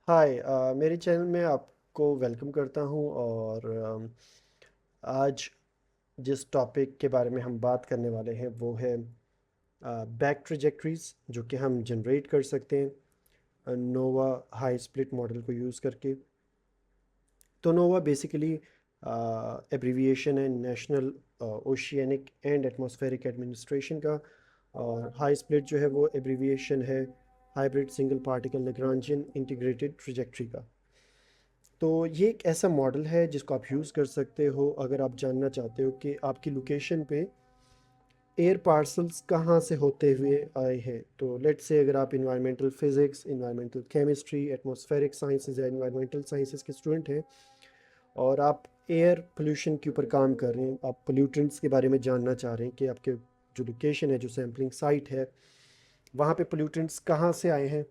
हाय, मेरे चैनल में आपको वेलकम करता हूँ और आज जिस टॉपिक के बारे में हम बात करने वाले हैं वो है बैक ट्रेजेक्टरीज जो कि हम जनरेट कर सकते हैं नोवा हाई स्प्लिट मॉडल को यूज़ करके। तो नोवा बेसिकली एब्रीविएशन है national oceanic and atmospheric administration का। और हाई स्प्लिट जो है वो एब्रीविएशन है hybrid single particle Lagrangian integrated trajectory का। तो ये एक ऐसा मॉडल है जिसको आप यूज़ कर सकते हो अगर आप जानना चाहते हो कि आपकी लोकेशन पे एयर पार्सल्स कहाँ से होते हुए आए हैं। तो लेट्स से अगर आप environmental physics, environmental chemistry, atmospheric sciences या इन्वायरमेंटल साइंसेज के स्टूडेंट हैं और आप एयर पोल्यूशन के ऊपर काम कर रहे हैं, आप पोल्यूटेंट्स के बारे में जानना चाह रहे हैं कि आपके जो लोकेशन है, जो सैम्पलिंग साइट है, वहाँ पे पोल्यूटेंट्स कहाँ से आए हैं,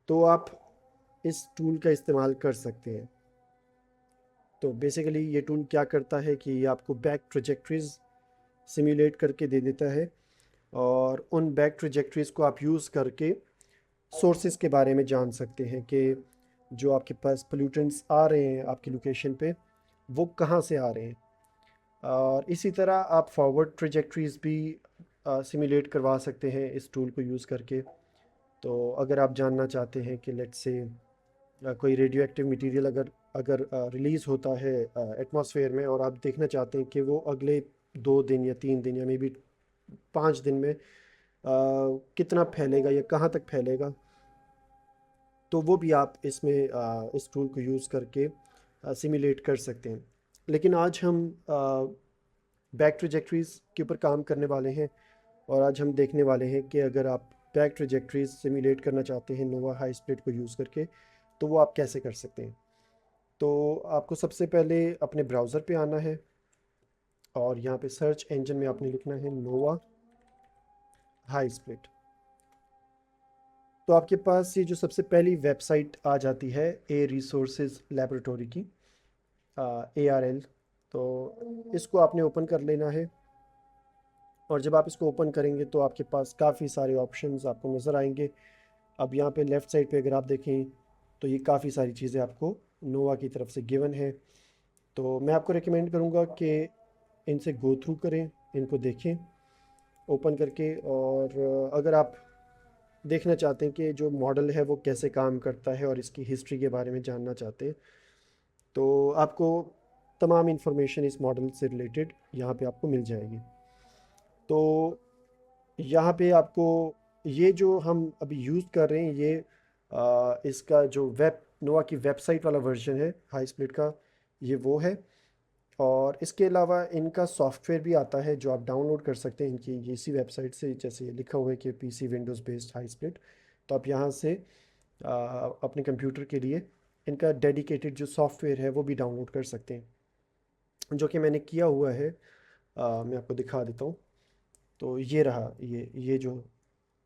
तो आप इस टूल का इस्तेमाल कर सकते हैं। तो बेसिकली ये टूल क्या करता है कि ये आपको बैक ट्रेजेक्टरीज सिमुलेट करके दे देता है और उन बैक ट्रेजेक्टरीज को आप यूज़ करके सोर्सेज के बारे में जान सकते हैं कि जो आपके पास पोल्यूटेंट्स आ रहे हैं आपकी लोकेशन पे वो कहाँ से आ रहे हैं। और इसी तरह आप फॉरवर्ड ट्रेजेक्टरीज भी सिमुलेट करवा सकते हैं इस टूल को यूज़ करके। तो अगर आप जानना चाहते हैं कि लेट्स से कोई रेडियो एक्टिव मटीरियल अगर अगर रिलीज़ होता है एटमॉस्फेयर में और आप देखना चाहते हैं कि वो अगले 2 दिन या 3 दिन या मे बी 5 दिन में कितना फैलेगा या कहाँ तक फैलेगा, तो वो भी आप इसमें इस टूल को यूज़ करके सिमुलेट कर सकते हैं। लेकिन आज हम बैक ट्रेजेक्टरीज़ के ऊपर काम करने वाले हैं और आज हम देखने वाले हैं कि अगर आप बैक ट्रेजेक्टरीज सिमुलेट करना चाहते हैं नोवा हाई स्प्लिट को यूज़ करके तो वो आप कैसे कर सकते हैं। तो आपको सबसे पहले अपने ब्राउज़र पे आना है और यहाँ पे सर्च इंजन में आपने लिखना है नोवा हाई स्प्लिट। तो आपके पास ये जो सबसे पहली वेबसाइट आ जाती है ए रिसोर्सेज लेबोरेटरी की, ARL। तो इसको आपने ओपन कर लेना है और जब आप इसको ओपन करेंगे तो आपके पास काफ़ी सारे ऑप्शंस आपको नज़र आएंगे। अब यहाँ पे लेफ़्ट साइड पे अगर आप देखें तो ये काफ़ी सारी चीज़ें आपको नोवा की तरफ से गिवन है। तो मैं आपको रिकमेंड करूँगा कि इनसे गो थ्रू करें, इनको देखें ओपन करके। और अगर आप देखना चाहते हैं कि जो मॉडल है वो कैसे काम करता है और इसकी हिस्ट्री के बारे में जानना चाहते हैं तो आपको तमाम इन्फॉर्मेशन इस मॉडल से रिलेटेड यहाँ पे आपको मिल जाएगी। तो यहाँ पे आपको ये जो हम अभी यूज़ कर रहे हैं ये इसका जो वेब नोवा की वेबसाइट वाला वर्जन है हाई स्प्लिट का, ये वो है। और इसके अलावा इनका सॉफ्टवेयर भी आता है जो आप डाउनलोड कर सकते हैं इनकी इसी वेबसाइट से। जैसे लिखा हुआ है कि PC Windows based high split, तो आप यहाँ से अपने कंप्यूटर के लिए इनका डेडिकेटेड जो सॉफ्टवेयर है वो भी डाउनलोड कर सकते हैं, जो कि मैंने किया हुआ है। मैं आपको दिखा देता हूँ। तो ये रहा, ये जो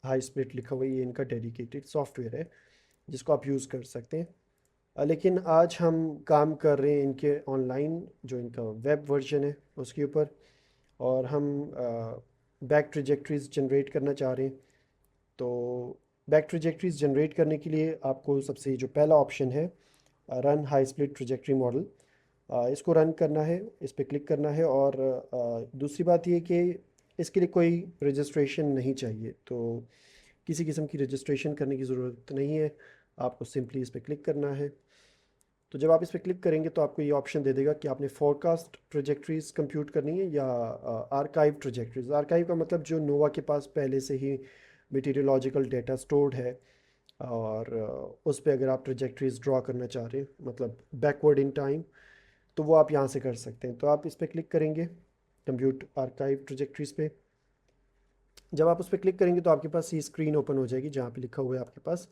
हाई स्प्लिट लिखा हुआ है ये इनका डेडिकेटेड सॉफ्टवेयर है जिसको आप यूज़ कर सकते हैं। लेकिन आज हम काम कर रहे हैं इनके ऑनलाइन जो इनका वेब वर्जन है उसके ऊपर। और हम बैक ट्रेजेक्टरीज जनरेट करना चाह रहे हैं। तो बैक ट्रेजेक्टरीज जनरेट करने के लिए आपको सबसे जो पहला ऑप्शन है run high split trajectory model, इसको रन करना है, इस पर क्लिक करना है। और दूसरी बात ये कि इसके लिए कोई रजिस्ट्रेशन नहीं चाहिए, तो किसी किस्म की रजिस्ट्रेशन करने की ज़रूरत नहीं है, आपको सिंपली इस पर क्लिक करना है। तो जब आप इस पर क्लिक करेंगे तो आपको ये ऑप्शन दे देगा कि आपने फोरकास्ट ट्रेजेक्टरीज कंप्यूट करनी है या आर्काइव ट्रेजेक्टरीज। आर्काइव का मतलब जो नोवा के पास पहले से ही मटीरियोलॉजिकल डेटा स्टोर्ड है और उस पे अगर आप ट्रेजेक्टरीज ड्रॉ करना चाह रहे हैं मतलब बैकवर्ड इन टाइम, तो वो आप यहाँ से कर सकते हैं। तो आप इस पर क्लिक करेंगे कंप्यूट आर्काइव ट्रेजेक्टरीज पे। जब आप उस पर क्लिक करेंगे तो आपके पास ये स्क्रीन ओपन हो जाएगी जहाँ पे लिखा हुआ है आपके पास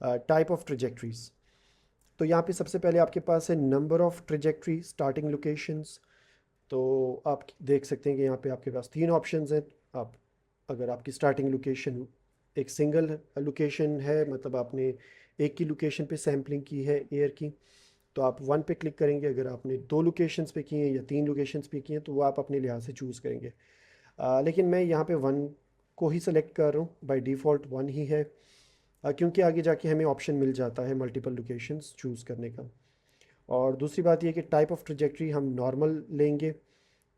टाइप ऑफ ट्रेजेक्टरीज। तो यहाँ पे सबसे पहले आपके पास है number of trajectory starting locations. तो आप देख सकते हैं कि यहाँ पे आपके पास 3 ऑप्शंस हैं। आप अगर आपकी स्टार्टिंग लोकेशन एक सिंगल लोकेशन है, मतलब आपने एक ही लोकेशन पे सैम्पलिंग की है एयर की, तो आप 1 पे क्लिक करेंगे। अगर आपने 2 लोकेशंस पे की हैं या 3 लोकेशंस पे की हैं तो वो आप अपने लिहाज से चूज़ करेंगे। लेकिन मैं यहाँ पे 1 को ही सेलेक्ट कर रहा हूँ, बाय डिफ़ॉल्ट 1 ही है। क्योंकि आगे जाके हमें ऑप्शन मिल जाता है मल्टीपल लोकेशंस चूज़ करने का। और दूसरी बात ये कि टाइप ऑफ ट्रेजेक्ट्री हम नॉर्मल लेंगे।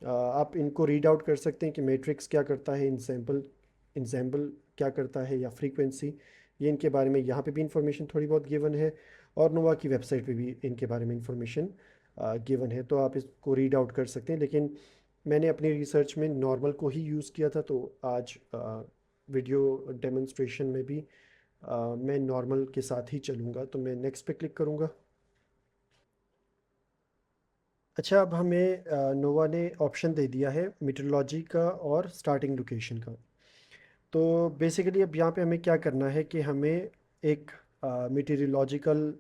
आप इनको रीड आउट कर सकते हैं कि मैट्रिक्स क्या करता है, इंसेम्बल क्या करता है, या फ्रीक्वेंसी। ये इनके बारे में यहाँ पे भी इंफॉर्मेशन थोड़ी बहुत गिवन है, और नोवा की वेबसाइट पे भी इनके बारे में इंफॉर्मेशन गिवन है, तो आप इसको रीड आउट कर सकते हैं। लेकिन मैंने अपनी रिसर्च में नॉर्मल को ही यूज़ किया था, तो आज वीडियो डेमोन्स्ट्रेशन में भी मैं नॉर्मल के साथ ही चलूँगा। तो मैं नेक्स्ट पे क्लिक करूँगा। अच्छा, अब हमें नोवा ने ऑप्शन दे दिया है मीटरोलॉजी का और स्टार्टिंग लोकेशन का। तो बेसिकली अब यहाँ पे हमें क्या करना है कि हमें एक मीटरोलॉजिकल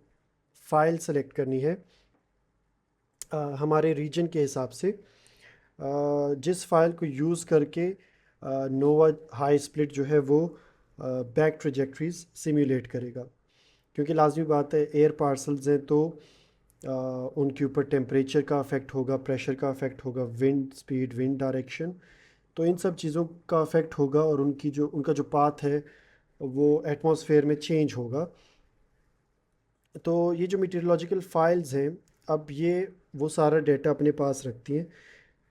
फ़ाइल सेलेक्ट करनी है हमारे रीजन के हिसाब से, जिस फाइल को यूज़ करके नोवा हाई स्प्लिट जो है वो बैक ट्रेजेक्ट्रीज सिम्युलेट करेगा। क्योंकि लाजमी बात है, एयर पार्सल्स हैं तो उनके ऊपर टेम्परेचर का अफेक्ट होगा, प्रेशर का अफेक्ट होगा, विंड स्पीड, विंड डायरेक्शन, तो इन सब चीज़ों का अफेक्ट होगा, और उनका जो पाथ है वो एटमॉस्फेयर में चेंज होगा। तो ये जो मीटरोलॉजिकल फाइल्स हैं, अब ये वो सारा डेटा अपने पास रखती हैं।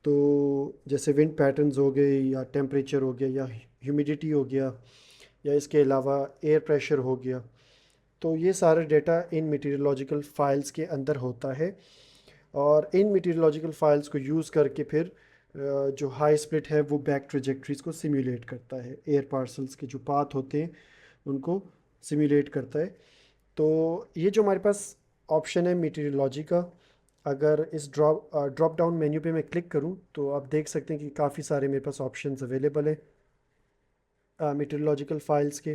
तो जैसे विंड पैटर्न्स हो गए, या टेम्परेचर हो गया, या ह्यूमिडिटी हो गया, या इसके अलावा एयर प्रेशर हो गया, तो ये सारा डेटा इन मीटरोलॉजिकल फाइल्स के अंदर होता है। और इन मीटरोलॉजिकल फाइल्स को यूज़ करके फिर जो हाई स्प्लिट है वो बैक ट्रेजेक्ट्रीज को सिम्युलेट करता है, एयर पार्सल्स के जो पाथ होते हैं उनको सिम्युलेट करता है। तो ये जो हमारे पास ऑप्शन है मीटरोलॉजी का, अगर इस ड्रॉप डाउन मेन्यू पे मैं क्लिक करूं तो आप देख सकते हैं कि काफ़ी सारे मेरे पास ऑप्शंस अवेलेबल हैं मीटरोलॉजिकल फाइल्स के।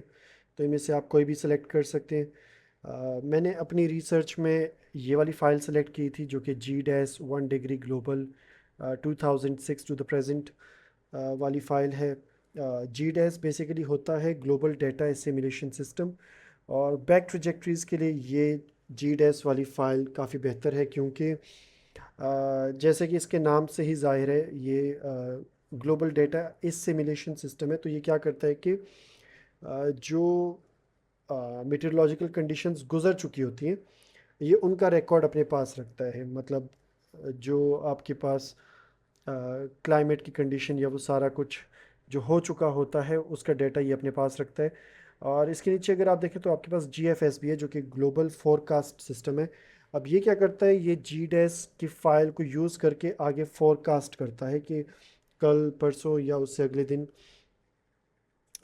तो इनमें से आप कोई भी सिलेक्ट कर सकते हैं। मैंने अपनी रिसर्च में ये वाली फ़ाइल सेलेक्ट की थी, जो कि G-1 degree global 2006 to the present वाली फ़ाइल है। जी डैश बेसिकली होता है ग्लोबल डेटा एसिमिलेशन सिस्टम, और बैक ट्रेजेक्ट्रीज़ के लिए ये जी डैश वाली फ़ाइल काफ़ी बेहतर है, क्योंकि जैसे कि इसके नाम से ही ज़ाहिर है, ये ग्लोबल डेटा एसिमिलेशन सिस्टम है। तो ये क्या करता है कि जो मीटरोलॉजिकल कंडीशंस गुजर चुकी होती हैं, ये उनका रिकॉर्ड अपने पास रखता है। मतलब जो आपके पास क्लाइमेट की कंडीशन या वो सारा कुछ जो हो चुका होता है, उसका डेटा ये अपने पास रखता है। और इसके नीचे अगर आप देखें तो आपके पास GFS भी है, जो कि ग्लोबल फोरकास्ट सिस्टम है। अब ये क्या करता है, ये जी डैश की फ़ाइल को यूज़ करके आगे फोरकास्ट करता है कि कल, परसों या उससे अगले दिन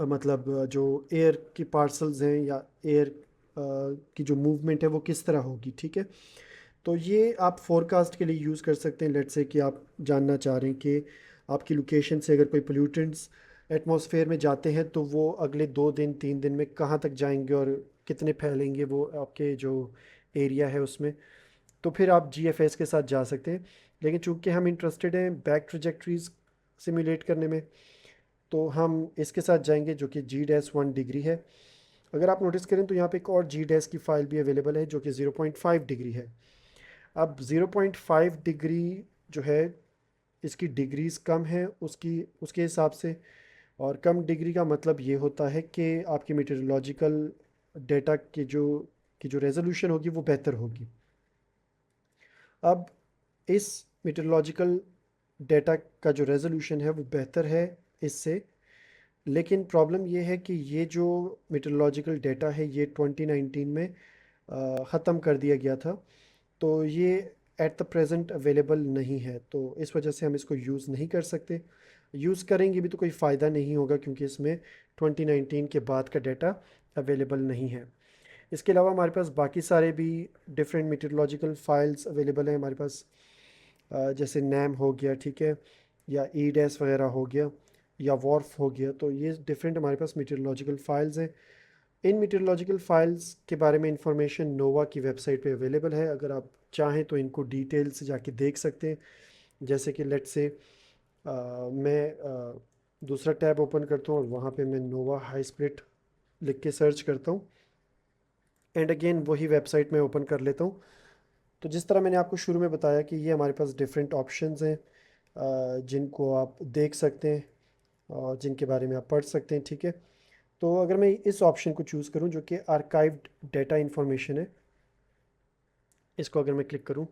मतलब जो एयर की पार्सल्स हैं या एयर की जो मूवमेंट है वो किस तरह होगी, ठीक है। तो ये आप फोरकास्ट के लिए यूज़ कर सकते हैं। लेट्स से कि आप जानना चाह रहे हैं कि आपकी लोकेशन से अगर कोई पोल्यूटेंट्स एटमॉस्फेयर में जाते हैं तो वो अगले 2 दिन 3 दिन में कहाँ तक जाएंगे और कितने फैलेंगे वो आपके जो एरिया है उसमें। तो फिर आप GFS के साथ जा सकते हैं। लेकिन चूंकि हम इंटरेस्टेड हैं बैक ट्रेजेक्ट्रीज सिमुलेट करने में, तो हम इसके साथ जाएंगे, जो कि G-1 डिग्री है। अगर आप नोटिस करें तो यहाँ पे एक और जी डैश की फ़ाइल भी अवेलेबल है, जो कि 0.5 डिग्री है। अब 0.5 डिग्री जो है, इसकी डिग्रीज़ कम है उसकी उसके हिसाब से, और कम डिग्री का मतलब ये होता है कि आपकी मीटरोलॉजिकल डेटा की जो रेजोल्यूशन होगी वो बेहतर होगी। अब इस मीटरोलॉजिकल डेटा का जो रेजोल्यूशन है वो बेहतर है इससे, लेकिन प्रॉब्लम ये है कि ये जो मीटरोलॉजिकल डेटा है ये 2019 में ख़त्म कर दिया गया था। तो ये एट द प्रेजेंट अवेलेबल नहीं है, तो इस वजह से हम इसको यूज़ नहीं कर सकते। यूज़ करेंगे भी तो कोई फ़ायदा नहीं होगा, क्योंकि इसमें 2019 के बाद का डाटा अवेलेबल नहीं है। इसके अलावा हमारे पास बाकी सारे भी डिफरेंट मीटरोलॉजिकल फाइल्स अवेलेबल हैं हमारे पास। जैसे नैम हो गया, ठीक है, या ई डैस वगैरह हो गया, या वॉर्फ हो गया। तो ये डिफरेंट हमारे पास मीटरोलॉजिकल फाइल्स हैं। इन मीटरोलॉजिकल फाइल्स के बारे में इंफॉर्मेशन नोवा की वेबसाइट पे अवेलेबल है। अगर आप चाहें तो इनको डिटेल से जाके देख सकते हैं। जैसे कि लेट्स से मैं दूसरा टैब ओपन करता हूँ और वहाँ पे मैं नोवा हाई स्प्लिट लिख के सर्च करता हूँ, एंड अगेन वही वेबसाइट में ओपन कर लेता हूँ। तो जिस तरह मैंने आपको शुरू में बताया कि ये हमारे पास डिफरेंट ऑप्शंस हैं जिनको आप देख सकते हैं और जिनके बारे में आप पढ़ सकते हैं, ठीक है। तो अगर मैं इस ऑप्शन को चूज़ करूं जो कि आर्काइव्ड डेटा इंफॉर्मेशन है, इसको अगर मैं क्लिक करूं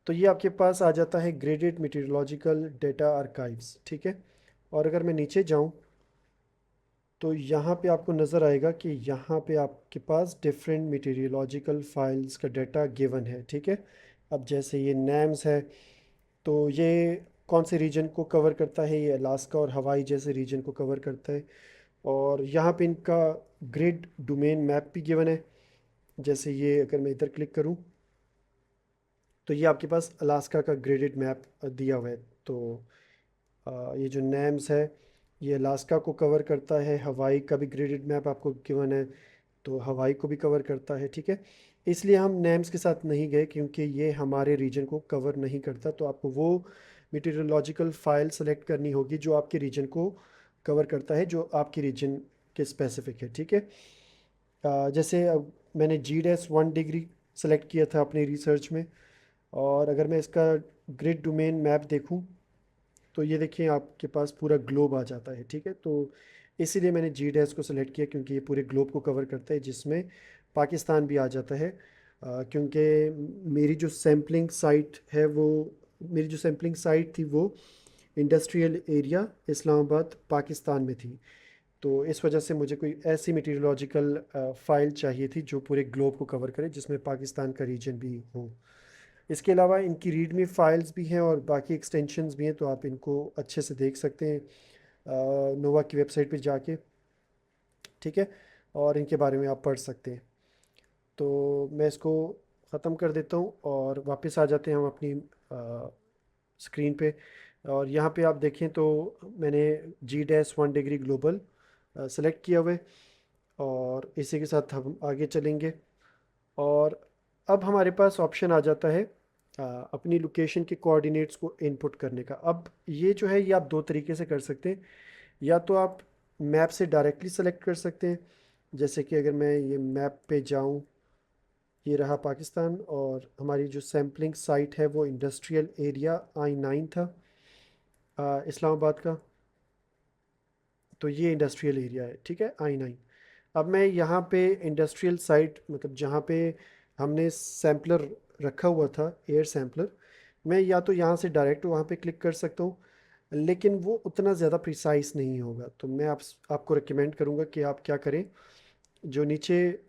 तो ये आपके पास आ जाता है ग्रेडेड मीटेरोलॉजिकल डेटा आर्काइव्स, ठीक है। और अगर मैं नीचे जाऊं तो यहाँ पे आपको नज़र आएगा कि यहाँ पे आपके पास डिफरेंट मीटेरियोलॉजिकल फाइल्स का डाटा गिवन है, ठीक है। अब जैसे ये नैम्स है, तो ये कौन से रीजन को कवर करता है, ये अलास्का और हवाई जैसे रीजन को कवर करता है। और यहाँ पे इनका ग्रिड डोमेन मैप भी गिवन है। जैसे ये अगर मैं इधर क्लिक करूँ तो ये आपके पास अलास्का का ग्रेडेड मैप दिया हुआ है। तो ये जो नेम्स है ये अलास्का को कवर करता है, हवाई का भी ग्रेडेड मैप आपको गिवन है, तो हवाई को भी कवर करता है, ठीक है। इसलिए हम नेम्स के साथ नहीं गए क्योंकि ये हमारे रीजन को कवर नहीं करता। तो आपको वो मीटेरोलॉजिकल फाइल सेलेक्ट करनी होगी जो आपके रीजन को कवर करता है, जो आपके रीजन के स्पेसिफिक है, ठीक है। जैसे अब मैंने GS 1 डिग्री सेलेक्ट किया था अपनी रिसर्च में, और अगर मैं इसका ग्रिड डोमेन मैप देखूं तो ये देखिए आपके पास पूरा ग्लोब आ जाता है, ठीक है। तो इसीलिए मैंने GS को सिलेक्ट किया क्योंकि ये पूरे ग्लोब को कवर करता है, जिसमें पाकिस्तान भी आ जाता है। क्योंकि मेरी जो सैम्पलिंग साइट है वो मेरी जो सैम्पलिंग साइट थी वो इंडस्ट्रियल एरिया इस्लामाबाद पाकिस्तान में थी। तो इस वजह से मुझे कोई ऐसी मीटेरोलॉजिकल फ़ाइल चाहिए थी जो पूरे ग्लोब को कवर करे, जिसमें पाकिस्तान का रीजन भी हो। इसके अलावा इनकी रीडमी फाइल्स भी हैं और बाकी एक्सटेंशंस भी हैं, तो आप इनको अच्छे से देख सकते हैं नोवा की वेबसाइट पे जाके, ठीक है। और इनके बारे में आप पढ़ सकते हैं। तो मैं इसको ख़त्म कर देता हूँ और वापस आ जाते हैं हम अपनी स्क्रीन पे। और यहाँ पे आप देखें तो मैंने GS 1 डिग्री ग्लोबल सेलेक्ट किया हुआ है, और इसी के साथ हम आगे चलेंगे। और अब हमारे पास ऑप्शन आ जाता है अपनी लोकेशन के कोऑर्डिनेट्स को इनपुट करने का। अब ये जो है ये आप दो तरीके से कर सकते हैं। या तो आप मैप से डायरेक्टली सेलेक्ट कर सकते हैं, जैसे कि अगर मैं ये मैप पे जाऊं, ये रहा पाकिस्तान और हमारी जो सैम्पलिंग साइट है वो इंडस्ट्रियल एरिया I9 था इस्लामाबाद का। तो ये इंडस्ट्रियल एरिया है, ठीक है, I9। अब मैं यहाँ पे इंडस्ट्रियल साइट, मतलब जहाँ पे हमने सैम्पलर रखा हुआ था, एयर सैम्पलर, मैं या तो यहाँ से डायरेक्ट वहाँ पे क्लिक कर सकता हूँ, लेकिन वो उतना ज़्यादा प्रिसाइज नहीं होगा। तो मैं आपको रिकमेंड करूँगा कि आप क्या करें, जो नीचे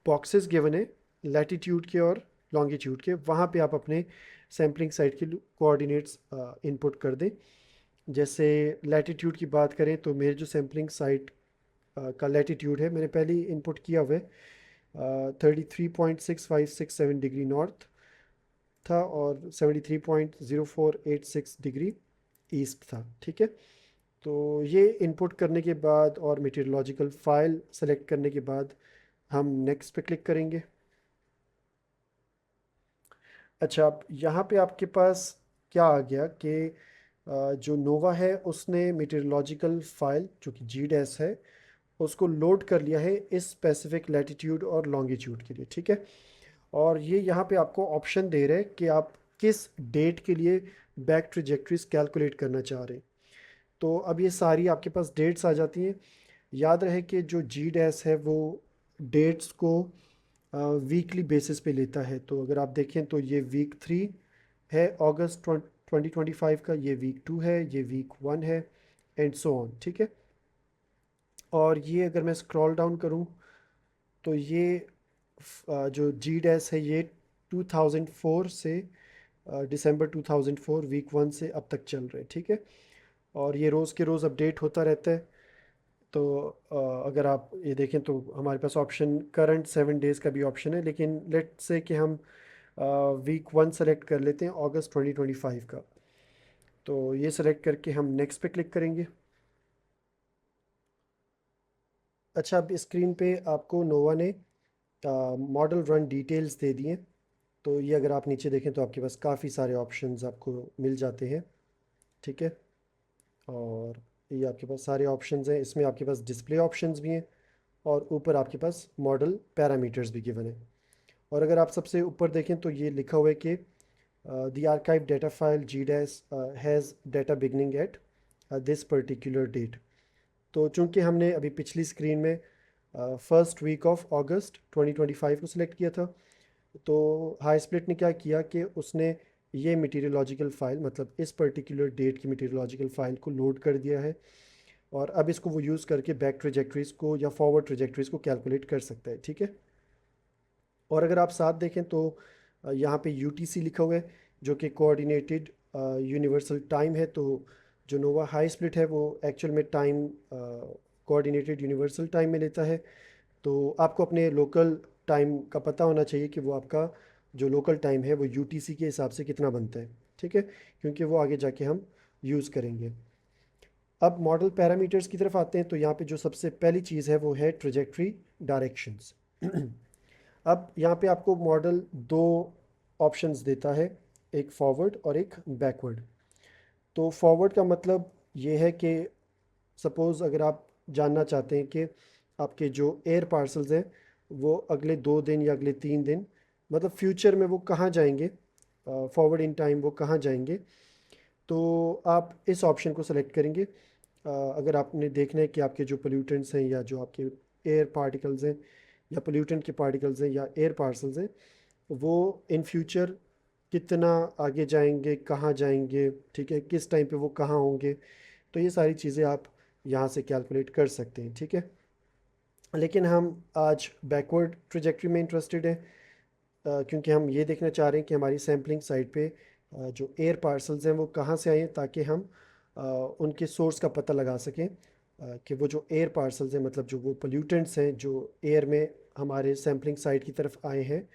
बॉक्सेस गिवन है लैटिट्यूड के और लॉन्गिट्यूड के, वहाँ पे आप अपने सैम्पलिंग साइट के कोऑर्डिनेट्स इनपुट कर दें। जैसे लैटिट्यूड की बात करें तो मेरे जो सैम्पलिंग साइट का लैटिट्यूड है मैंने पहले ही इनपुट किया हुआ है, 33.6567 डिग्री नॉर्थ था और 73.0486 डिग्री ईस्ट था, ठीक है। तो ये इनपुट करने के बाद और मीटेरोलॉजिकल फाइल सेलेक्ट करने के बाद हम नेक्स्ट पे क्लिक करेंगे। अच्छा, अब यहाँ पे आपके पास क्या आ गया कि जो नोवा है उसने मीटेरोलॉजिकल फाइल जो कि GS है उसको लोड कर लिया है इस स्पेसिफिक लैटिट्यूड और लॉन्गिट्यूड के लिए, ठीक है। और ये यहाँ पे आपको ऑप्शन दे रहे हैं कि आप किस डेट के लिए बैक ट्रेजेक्ट्रीज कैलकुलेट करना चाह रहे हैं। तो अब ये सारी आपके पास डेट्स आ जाती हैं। याद रहे कि जो GS है वो डेट्स को वीकली बेसिस पे लेता है। तो अगर आप देखें तो ये वीक 3 है अगस्त 2025 का, ये वीक 2 है, ये वीक 1 है, एंड सो ऑन, ठीक है। और ये अगर मैं स्क्रॉल डाउन करूँ तो ये जो GS है ये 2004 से दिसंबर 2004 वीक 1 से अब तक चल रहे हैं, ठीक है। और ये रोज़ के रोज़ अपडेट होता रहता है। तो अगर आप ये देखें तो हमारे पास ऑप्शन करंट 7 डेज़ का भी ऑप्शन है, लेकिन लेट से कि हम वीक 1 सेलेक्ट कर लेते हैं अगस्त 2025 का। तो ये सेलेक्ट करके हम नेक्स्ट पे क्लिक करेंगे। अच्छा, अब स्क्रीन पे आपको नोवा ने मॉडल रन डिटेल्स दे दिए। तो ये अगर आप नीचे देखें तो आपके पास काफ़ी सारे ऑप्शंस आपको मिल जाते हैं, ठीक है। और ये आपके पास सारे ऑप्शंस हैं, इसमें आपके पास डिस्प्ले ऑप्शंस भी हैं और ऊपर आपके पास मॉडल पैरामीटर्स भी गिवन है। और अगर आप सबसे ऊपर देखें तो ये लिखा हुआ है कि the archive data file GDAS has data beginning at this particular date. तो चूंकि हमने अभी पिछली स्क्रीन में फर्स्ट वीक ऑफ अगस्त 2025 को सिलेक्ट किया था, तो हाई स्प्लिट ने क्या किया कि उसने ये मटीरियोलॉजिकल फ़ाइल, मतलब इस पर्टिकुलर डेट की मटीरियोलॉजिकल फ़ाइल को लोड कर दिया है, और अब इसको वो यूज़ करके बैक ट्रेजेक्ट्रीज़ को या फॉरवर्ड ट्रेजेक्ट्रीज़ को कैलकुलेट कर सकता है। ठीक है। और अगर आप साथ देखें तो यहाँ पे यूटीसी लिखा हुआ है, जो कि कोऑर्डिनेटेड यूनिवर्सल टाइम है। तो जो नोवा हाई स्प्लिट है वो एक्चुअल में टाइम कोऑर्डिनेटेड यूनिवर्सल टाइम में लेता है। तो आपको अपने लोकल टाइम का पता होना चाहिए कि वो आपका जो लोकल टाइम है वो यूटीसी के हिसाब से कितना बनता है। ठीक है, क्योंकि वो आगे जाके हम यूज़ करेंगे। अब मॉडल पैरामीटर्स की तरफ आते हैं, तो यहाँ पे जो सबसे पहली चीज़ है वो है ट्रेजेक्ट्री डायरेक्शंस। अब यहाँ पे आपको मॉडल दो ऑप्शंस देता है, एक फॉरवर्ड और एक बैकवर्ड। तो फॉरवर्ड का मतलब ये है कि सपोज़ अगर आप जानना चाहते हैं कि आपके जो एयर पार्सल्स हैं वो अगले 2 दिन या अगले 3 दिन, मतलब फ्यूचर में वो कहाँ जाएंगे, फॉरवर्ड इन टाइम वो कहाँ जाएंगे, तो आप इस ऑप्शन को सेलेक्ट करेंगे। अगर आपने देखना है कि आपके जो पोल्यूटेंट्स हैं या जो आपके एयर पार्टिकल्स हैं या पोल्यूटेंट के पार्टिकल्स हैं या एयर पार्सल्स हैं, वो इन फ्यूचर कितना आगे जाएंगे, कहाँ जाएंगे, ठीक है, किस टाइम पे वो कहाँ होंगे, तो ये सारी चीज़ें आप यहाँ से कैलकुलेट कर सकते हैं। ठीक है, लेकिन हम आज बैकवर्ड ट्रेजेक्ट्री में इंटरेस्टेड हैं, क्योंकि हम ये देखना चाह रहे हैं कि हमारी सैम्पलिंग साइट पे जो एयर पार्सल्स हैं वो कहाँ से आए हैं, ताकि हम उनके सोर्स का पता लगा सकें, कि वो जो एयर पार्सल्स हैं, मतलब जो वो पोल्यूटेंट्स हैं जो एयर में हमारे सैम्पलिंग साइट की तरफ आए हैं,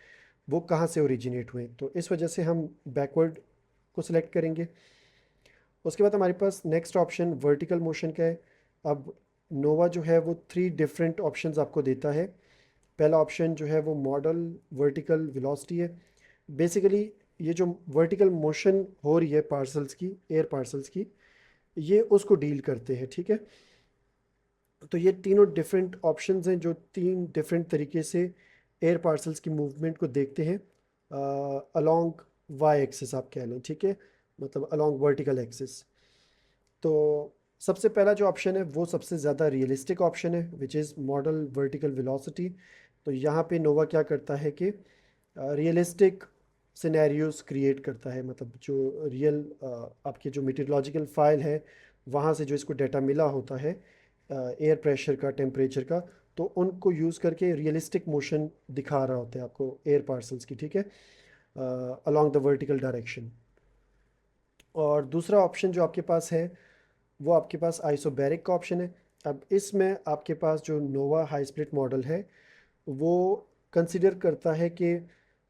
वो कहाँ से ओरिजिनेट हुए। तो इस वजह से हम बैकवर्ड को सिलेक्ट करेंगे। उसके बाद हमारे पास नेक्स्ट ऑप्शन वर्टिकल मोशन का है। अब नोवा जो है वो 3 डिफरेंट ऑप्शंस आपको देता है। पहला ऑप्शन जो है वो मॉडल वर्टिकल वेलोसिटी है। बेसिकली ये जो वर्टिकल मोशन हो रही है पार्सल्स की, एयर पार्सल्स की, ये उसको डील करते हैं। ठीक है, तो ये तीनों डिफरेंट ऑप्शंस हैं जो 3 डिफरेंट तरीके से एयर पार्सल्स की मूवमेंट को देखते हैं अलोंग वाई एक्सिस आप कह लें। ठीक है, मतलब अलोंग वर्टिकल एक्सिस। तो सबसे पहला जो ऑप्शन है वो सबसे ज़्यादा रियलिस्टिक ऑप्शन है, which is model vertical velocity. तो यहाँ पे नोवा क्या करता है कि रियलिस्टिक सिनेरियोज क्रिएट करता है, मतलब जो रियल आपके जो मीटीरोलॉजिकल फाइल है वहाँ से जो इसको डाटा मिला होता है एयर प्रेशर का, टेम्परेचर का, तो उनको यूज़ करके रियलिस्टिक मोशन दिखा रहा होता है आपको एयर पार्सल्स की। ठीक है, अलोंग द वर्टिकल डायरेक्शन। और दूसरा ऑप्शन जो आपके पास है वो आपके पास आइसोबैरिक का ऑप्शन है। अब इसमें आपके पास जो नोवा हाई स्प्लिट मॉडल है वो कंसिडर करता है कि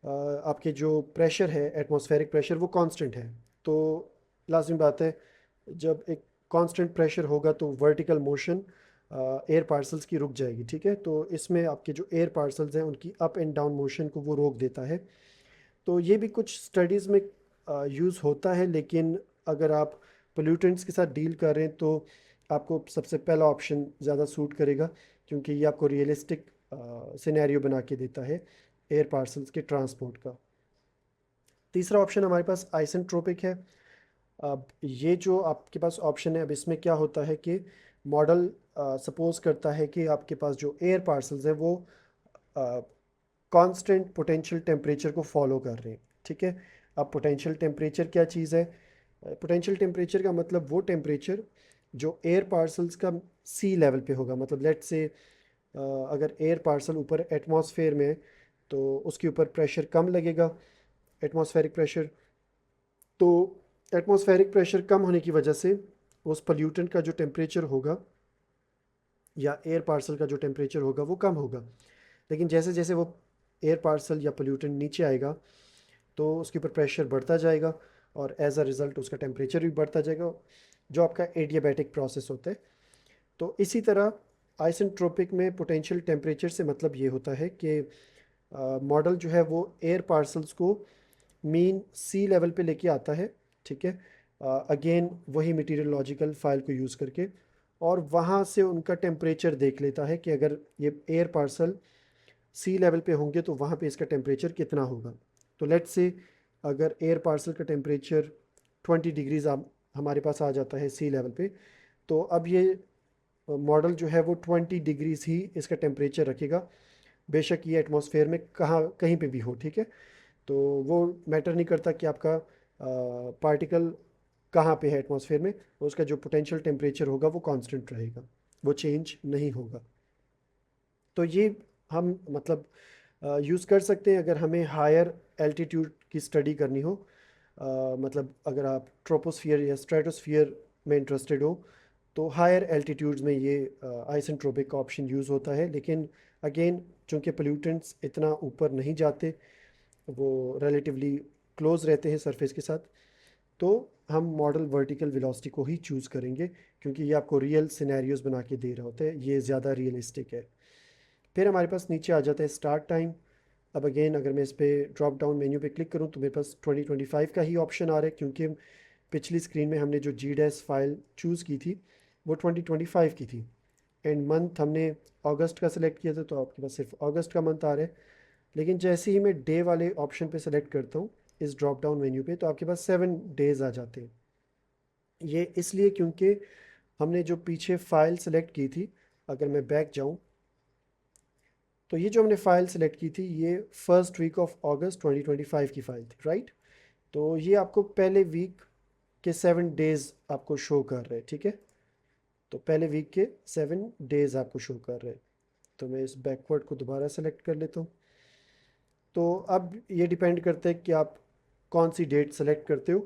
आपके जो प्रेशर है, एटमॉस्फेरिक प्रेशर, वो कांस्टेंट है। तो लाजमी बात है, जब एक कांस्टेंट प्रेशर होगा तो वर्टिकल मोशन एयर पार्सल्स की रुक जाएगी। ठीक है, तो इसमें आपके जो एयर पार्सल्स हैं उनकी अप एंड डाउन मोशन को वो रोक देता है। तो ये भी कुछ स्टडीज़ में यूज़ होता है, लेकिन अगर आप पोल्यूटेंट्स के साथ डील कर रहे हैं तो आपको सबसे पहला ऑप्शन ज़्यादा सूट करेगा, क्योंकि ये आपको रियलिस्टिक सिनेरियो बना के देता है एयर पार्सल्स के ट्रांसपोर्ट का। तीसरा ऑप्शन हमारे पास आइसेंट्रोपिक है। अब ये जो आपके पास ऑप्शन है, अब इसमें क्या होता है कि मॉडल सपोज करता है कि आपके पास जो एयर पार्सल्स हैं वो कांस्टेंट पोटेंशियल टेम्परेचर को फॉलो कर रहे हैं। ठीक है, अब पोटेंशियल टेम्परेचर क्या चीज़ है? पोटेंशियल टेम्परेचर का मतलब वो टेम्परेचर जो एयर पार्सल्स का सी लेवल पे होगा। मतलब लेट से अगर एयर पार्सल ऊपर एटमॉस्फेयर में है तो उसके ऊपर प्रेशर कम लगेगा, एटमॉस्फेरिक प्रेशर। तो एटमॉस्फेरिक प्रेशर कम होने की वजह से उस पोल्यूटेंट का जो टेम्परेचर होगा या एयर पार्सल का जो टेम्परेचर होगा वो कम होगा। लेकिन जैसे जैसे वो एयर पार्सल या पोल्यूटेंट नीचे आएगा तो उसके ऊपर प्रेशर बढ़ता जाएगा और एज अ रिज़ल्ट उसका टेम्परेचर भी बढ़ता जाएगा, जो आपका एडियाबैटिक प्रोसेस होता है। तो इसी तरह आइसेंट्रोपिक में पोटेंशियल टेम्परेचर से मतलब ये होता है कि मॉडल जो है वो एयर पार्सल्स को मीन सी लेवल पे लेके आता है। ठीक है, अगेन वही मीटीरियोलॉजिकल फाइल को यूज़ करके, और वहाँ से उनका टेम्परेचर देख लेता है कि अगर ये एयर पार्सल सी लेवल पे होंगे तो वहाँ पे इसका टेम्परेचर कितना होगा। तो लेट्स से अगर एयर पार्सल का टेम्परेचर 20 डिग्रीज़ आप हमारे पास आ जाता है सी लेवल पे, तो अब ये मॉडल जो है वो 20 डिग्रीज ही इसका टेम्परेचर रखेगा, बेशक ये एटमॉस्फेयर में कहाँ कहीं पे भी हो, ठीक है। तो वो मैटर नहीं करता कि आपका पार्टिकल कहाँ पे है एटमॉस्फेयर में, उसका जो पोटेंशियल टेम्परेचर होगा वो कांस्टेंट रहेगा, वो चेंज नहीं होगा। तो ये हम मतलब यूज़ कर सकते हैं अगर हमें हायर एल्टीट्यूड की स्टडी करनी हो। मतलब अगर आप ट्रोपोस्फियर या स्ट्रेटोस्फियर में इंटरेस्टेड हो तो हायर एल्टीट्यूड्स में ये आइसेंट्रोपिक का ऑप्शन यूज़ होता है। लेकिन अगेन चूंकि पोल्यूटेंट्स इतना ऊपर नहीं जाते, वो रिलेटिवली क्लोज रहते हैं सरफेस के साथ, तो हम मॉडल वर्टिकल वेलोसिटी को ही चूज़ करेंगे, क्योंकि ये आपको रियल सिनेरियोज बना के दे रहा होता है, ये ज़्यादा रियलिस्टिक है। फिर हमारे पास नीचे आ जाता है स्टार्ट टाइम। अब अगेन अगर मैं इस पर ड्रॉप डाउन मेन्यू पे क्लिक करूँ तो मेरे पास 2025 का ही ऑप्शन आ रहा है, क्योंकि पिछली स्क्रीन में हमने जो जी डैश फाइल चूज़ की थी वो 2025 की थी। एंड मंथ हमने अगस्त का सिलेक्ट किया था, तो आपके पास सिर्फ अगस्त का मंथ आ रहा है। लेकिन जैसे ही मैं डे वाले ऑप्शन पे सेलेक्ट करता हूँ इस ड्रॉप डाउन मेन्यू पे, तो आपके पास 7 डेज़ आ जाते हैं। ये इसलिए क्योंकि हमने जो पीछे फ़ाइल सेलेक्ट की थी, अगर मैं बैक जाऊँ तो ये जो हमने फ़ाइल सेलेक्ट की थी ये फर्स्ट वीक ऑफ अगस्त 2025 की फ़ाइल थी, राइट। तो ये आपको पहले वीक के 7 डेज़ आपको शो कर रहे हैं, ठीक है। तो पहले वीक के 7 डेज़ आपको शो कर रहे हैं। तो मैं इस बैकवर्ड को दोबारा सेलेक्ट कर लेता हूँ। तो अब ये डिपेंड करता है कि आप कौन सी डेट सेलेक्ट करते हो।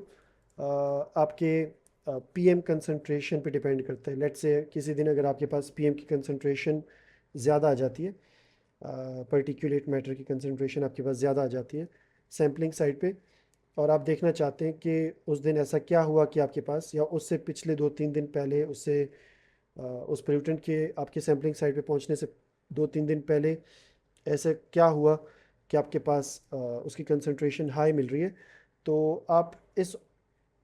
आपके पीएम कंसंट्रेशन पे डिपेंड करता है। लेट्स से किसी दिन अगर आपके पास पीएम की कंसंट्रेशन ज़्यादा आ जाती है, पर्टिकुलेट मैटर की कंसंट्रेशन आपके पास ज़्यादा आ जाती है सैम्पलिंग साइड पे, और आप देखना चाहते हैं कि उस दिन ऐसा क्या हुआ कि आपके पास, या उससे पिछले 2-3 दिन पहले, उससे उस पोल्यूटेंट के आपके सैम्पलिंग साइट पे पहुंचने से 2-3 दिन पहले ऐसे क्या हुआ कि आपके पास उसकी कंसंट्रेशन हाई मिल रही है, तो आप इस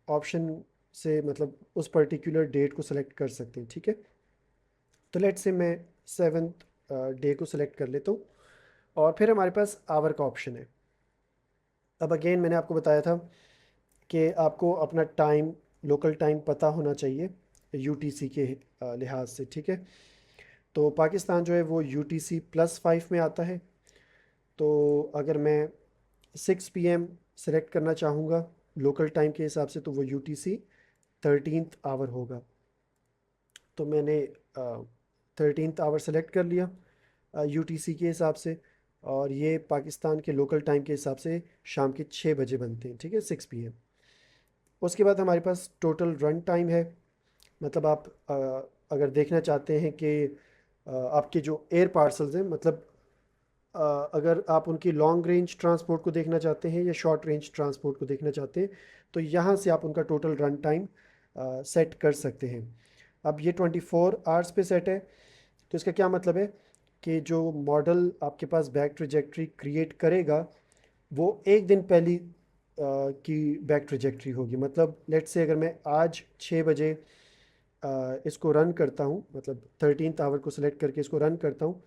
ऑप्शन से मतलब उस पर्टिकुलर डेट को सेलेक्ट कर सकते हैं, ठीक है। तो लेट्स से मैं 7th डे को सिलेक्ट कर लेता हूँ, और फिर हमारे पास आवर का ऑप्शन है। अब अगेन मैंने आपको बताया था कि आपको अपना टाइम, लोकल टाइम पता होना चाहिए यूटीसी के लिहाज से, ठीक है। तो पाकिस्तान जो है वो यूटीसी +5 में आता है। तो अगर मैं 6 PM सेलेक्ट करना चाहूँगा लोकल टाइम के हिसाब से, तो वो यूटीसी 13th आवर होगा। तो मैंने 13th आवर सेलेक्ट कर लिया यूटीसी के हिसाब से, और ये पाकिस्तान के लोकल टाइम के हिसाब से शाम के 6 बजे बनते हैं, ठीक है, 6 PM। उसके बाद हमारे पास टोटल रन टाइम है। मतलब आप अगर देखना चाहते हैं कि आपके जो एयर पार्सल्स हैं, मतलब अ, अगर आप उनकी लॉन्ग रेंज ट्रांसपोर्ट को देखना चाहते हैं या शॉर्ट रेंज ट्रांसपोर्ट को देखना चाहते हैं, तो यहाँ से आप उनका टोटल रन टाइम सेट कर सकते हैं। अब ये 24 आवर्स पे सेट है। तो इसका क्या मतलब है कि जो मॉडल आपके पास बैक ट्रेजेक्ट्री क्रिएट करेगा वो एक दिन पहली की बैक ट्रेजेक्ट्री होगी। मतलब लेट्स से अगर मैं आज 6 बजे इसको रन करता हूँ, मतलब 13th आवर को सिलेक्ट करके इसको रन करता हूँ,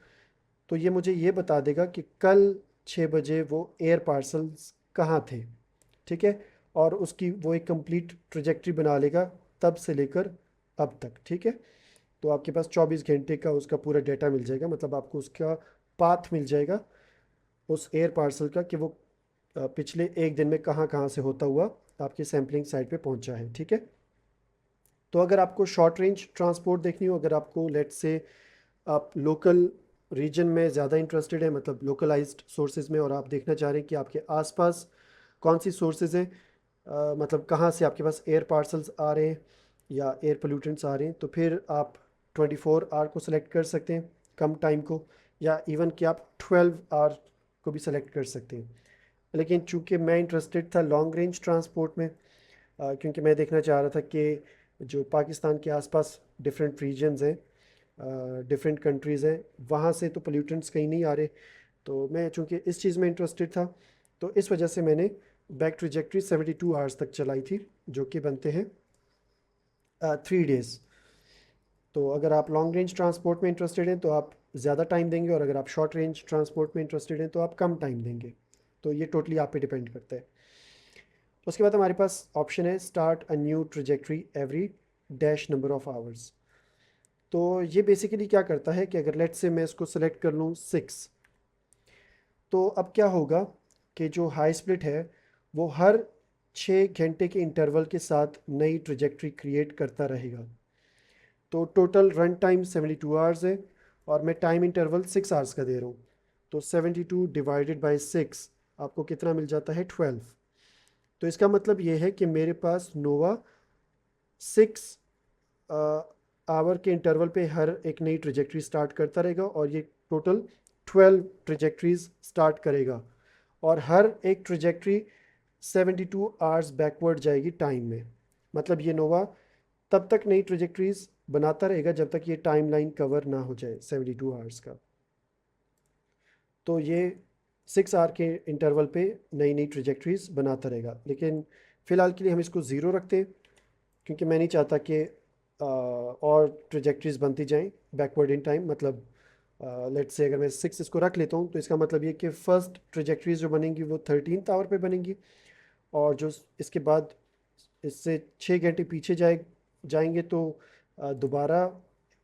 तो ये मुझे ये बता देगा कि कल 6 बजे वो एयर पार्सल्स कहाँ थे, ठीक है। और उसकी वो एक कंप्लीट ट्रेजेक्ट्री बना लेगा तब से लेकर अब तक, ठीक है। तो आपके पास 24 घंटे का उसका पूरा डेटा मिल जाएगा, मतलब आपको उसका पाथ मिल जाएगा उस एयर पार्सल का कि वो पिछले एक दिन में कहाँ कहाँ से होता हुआ आपकी सैम्पलिंग साइट पे पहुंचा है, ठीक है। तो अगर आपको शॉर्ट रेंज ट्रांसपोर्ट देखनी हो, अगर आपको लेट्स से आप लोकल रीजन में ज़्यादा इंटरेस्टेड है, मतलब लोकलाइज्ड सोर्सेज में, और आप देखना चाह रहे हैं कि आपके आसपास कौन सी सोर्सेज हैं, मतलब कहाँ से आपके पास एयर पार्सल्स आ रहे हैं या एयर पोल्यूटेंट्स आ रहे हैं, तो फिर आप 24 आवर को सिलेक्ट कर सकते हैं, कम टाइम को, या इवन कि आप 12 आवर को भी सेलेक्ट कर सकते हैं। लेकिन चूंकि मैं इंटरेस्टेड था लॉन्ग रेंज ट्रांसपोर्ट में, क्योंकि मैं देखना चाह रहा था कि जो पाकिस्तान के आसपास डिफरेंट रीजन्स हैं, डिफरेंट कंट्रीज़ हैं, वहाँ से तो पोल्यूटेंट्स कहीं नहीं आ रहे। तो मैं चूँकि इस चीज़ में इंटरेस्टेड था, तो इस वजह से मैंने बैक ट्रेजेक्ट्री 72 आवर्स तक चलाई थी, जो कि बनते हैं 3 डेज़। तो अगर आप लॉन्ग रेंज ट्रांसपोर्ट में इंटरेस्टेड हैं तो आप ज़्यादा टाइम देंगे, और अगर आप शॉर्ट रेंज ट्रांसपोर्ट में इंटरेस्टेड हैं तो आप कम टाइम देंगे। तो ये टोटली आप पे डिपेंड करता है। उसके बाद हमारे पास ऑप्शन है start a new trajectory every dash number of hours. तो ये बेसिकली क्या करता है कि अगर लेट से मैं इसको सेलेक्ट कर लूँ 6, तो अब क्या होगा कि जो हाई स्प्लिट है वो हर 6 घंटे के इंटरवल के साथ नई ट्रेजेक्ट्री क्रिएट करता रहेगा। तो टोटल रन टाइम 72 आवर्स है और मैं टाइम इंटरवल 6 आवर्स का दे रहा हूँ। तो 72 डिवाइडेड बाय 6 आपको कितना मिल जाता है? 12। तो इसका मतलब ये है कि मेरे पास नोवा 6 आवर के इंटरवल पे हर एक नई ट्रेजेक्ट्री स्टार्ट करता रहेगा और ये टोटल 12 ट्रेजेक्ट्रीज स्टार्ट करेगा और हर एक ट्रेजेक्ट्री 72 आवर्स बैकवर्ड जाएगी टाइम में। मतलब ये नोवा तब तक नई ट्रेजेक्ट्रीज बनाता रहेगा जब तक ये टाइमलाइन कवर ना हो जाए 72 आवर्स का। तो ये 6 आवर के इंटरवल पे नई नई ट्रेजेक्ट्रीज बनाता रहेगा, लेकिन फ़िलहाल के लिए हम इसको ज़ीरो रखते हैं क्योंकि मैं नहीं चाहता कि और ट्रेजेक्ट्रीज बनती जाएं बैकवर्ड इन टाइम। मतलब लेट्स से अगर मैं 6 इसको रख लेता हूँ तो इसका मतलब ये कि फ़र्स्ट ट्रेजेक्ट्रीज जो बनेंगी वो 13th आवर पे बनेंगी और जो इसके बाद इससे 6 घंटे पीछे जाएंगे तो दोबारा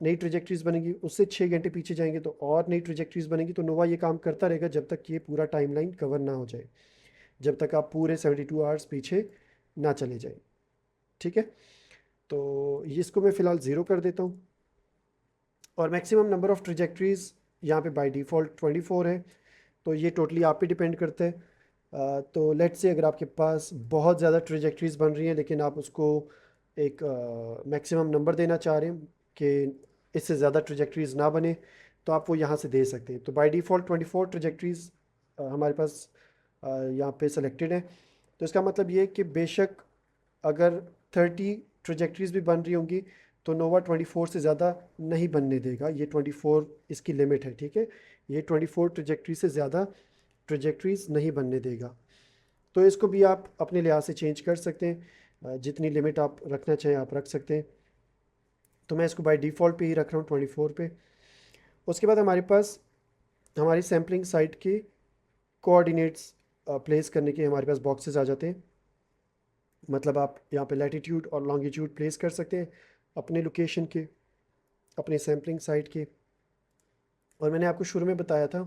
नई ट्रेजेक्ट्रीज बनेंगी, उससे 6 घंटे पीछे जाएंगे तो और नई ट्रेजेक्ट्रीज बनेंगी। तो नोवा ये काम करता रहेगा जब तक ये पूरा टाइमलाइन कवर ना हो जाए, जब तक आप पूरे 72 आवर्स पीछे ना चले जाए। ठीक है, तो ये इसको मैं फ़िलहाल ज़ीरो कर देता हूँ और मैक्सिमम नंबर ऑफ़ ट्रेजेक्ट्रीज़ यहाँ पे बाय डिफ़ॉल्ट 24 है। तो ये टोटली आप पे डिपेंड करता है। तो लेट्स से अगर आपके पास बहुत ज़्यादा ट्रेजेक्ट्रीज़ बन रही हैं लेकिन आप उसको एक मैक्सिमम नंबर देना चाह रहे हैं कि इससे ज़्यादा ट्रेजेक्ट्रीज़ ना बने, तो आप वो यहाँ से दे सकते हैं। तो बाय डिफ़ॉल्ट 24 ट्रेजेक्ट्रीज़ हमारे पास यहाँ पे सेलेक्टेड है। तो इसका मतलब ये है कि बेशक अगर 30 ट्रेजेक्ट्रीज भी बन रही होंगी तो नोवा 24 से ज़्यादा नहीं बनने देगा। ये 24 इसकी लिमिट है, ठीक है। ये 24 ट्रेजेक्ट्री से ज़्यादा ट्रेजेक्ट्रीज नहीं बनने देगा। तो इसको भी आप अपने लिहाज से चेंज कर सकते हैं, जितनी लिमिट आप रखना चाहें आप रख सकते हैं। तो मैं इसको बाय डिफ़ॉल्ट पे ही रख रहा हूँ 24 पे। उसके बाद हमारे पास हमारी सैम्पलिंग साइट के कोऑर्डिनेट्स प्लेस करने के हमारे पास बॉक्सेस आ जाते हैं। मतलब आप यहाँ पे लैटिट्यूड और लॉन्गिट्यूड प्लेस कर सकते हैं अपने लोकेशन के, अपने सैम्पलिंग साइट के। और मैंने आपको शुरू में बताया था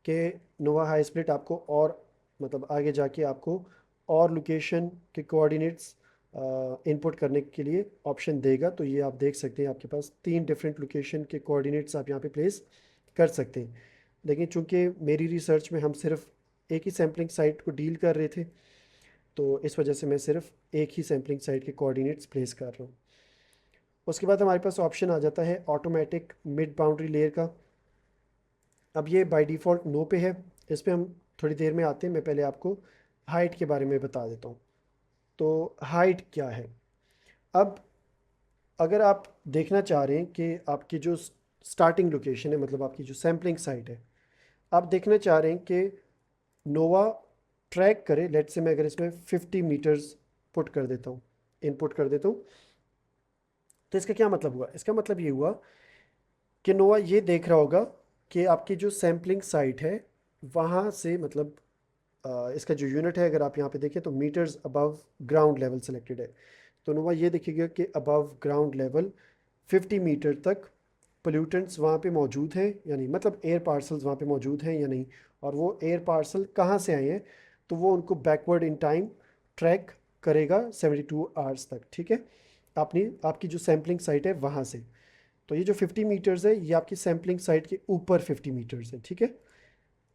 कि नोवा हाई स्प्लिट आपको और मतलब आगे जाके आपको और लोकेशन के कोऑर्डिनेट्स इनपुट करने के लिए ऑप्शन देगा। तो ये आप देख सकते हैं आपके पास 3 डिफरेंट लोकेशन के कोऑर्डिनेट्स आप यहाँ पे प्लेस कर सकते हैं। लेकिन चूंकि मेरी रिसर्च में हम सिर्फ एक ही सैम्पलिंग साइट को डील कर रहे थे तो इस वजह से मैं सिर्फ एक ही सैम्पलिंग साइट के कोऑर्डिनेट्स प्लेस कर रहा हूँ। उसके बाद हमारे पास ऑप्शन आ जाता है ऑटोमेटिक मिड बाउंड्री लेयर का। अब ये बाय डिफ़ॉल्ट नो पे है, इस पे हम थोड़ी देर में आते हैं। मैं पहले आपको हाइट के बारे में बता देता हूँ। तो हाइट क्या है? अब अगर आप देखना चाह रहे हैं कि आपकी जो स्टार्टिंग लोकेशन है, मतलब आपकी जो सैम्पलिंग साइट है, आप देखना चाह रहे हैं कि नोवा ट्रैक करे। लेट से मैं अगर इसमें 50 मीटर्स पुट कर देता हूँ, इनपुट कर देता हूँ, तो इसका क्या मतलब हुआ? इसका मतलब ये हुआ कि नोवा ये देख रहा होगा कि आपकी जो सैम्पलिंग साइट है वहाँ से मतलब इसका जो यूनिट है अगर आप यहाँ पे देखें तो metres above ground level selected है। तो नोवा ये देखेगा कि अबव ग्राउंड लेवल 50 मीटर तक पोल्यूटेंट्स वहाँ पे मौजूद हैं या नहीं, मतलब एयर पार्सल्स वहाँ पे मौजूद हैं या नहीं, और वो एयर पार्सल कहाँ से आए हैं। तो वो उनको बैकवर्ड इन टाइम ट्रैक करेगा 72 आवर्स तक, ठीक है। आपकी जो सैम्पलिंग साइट है वहाँ से। तो ये जो 50 मीटर्स है ये आपकी सैम्पलिंग साइट के ऊपर 50 मीटर्स है, ठीक है।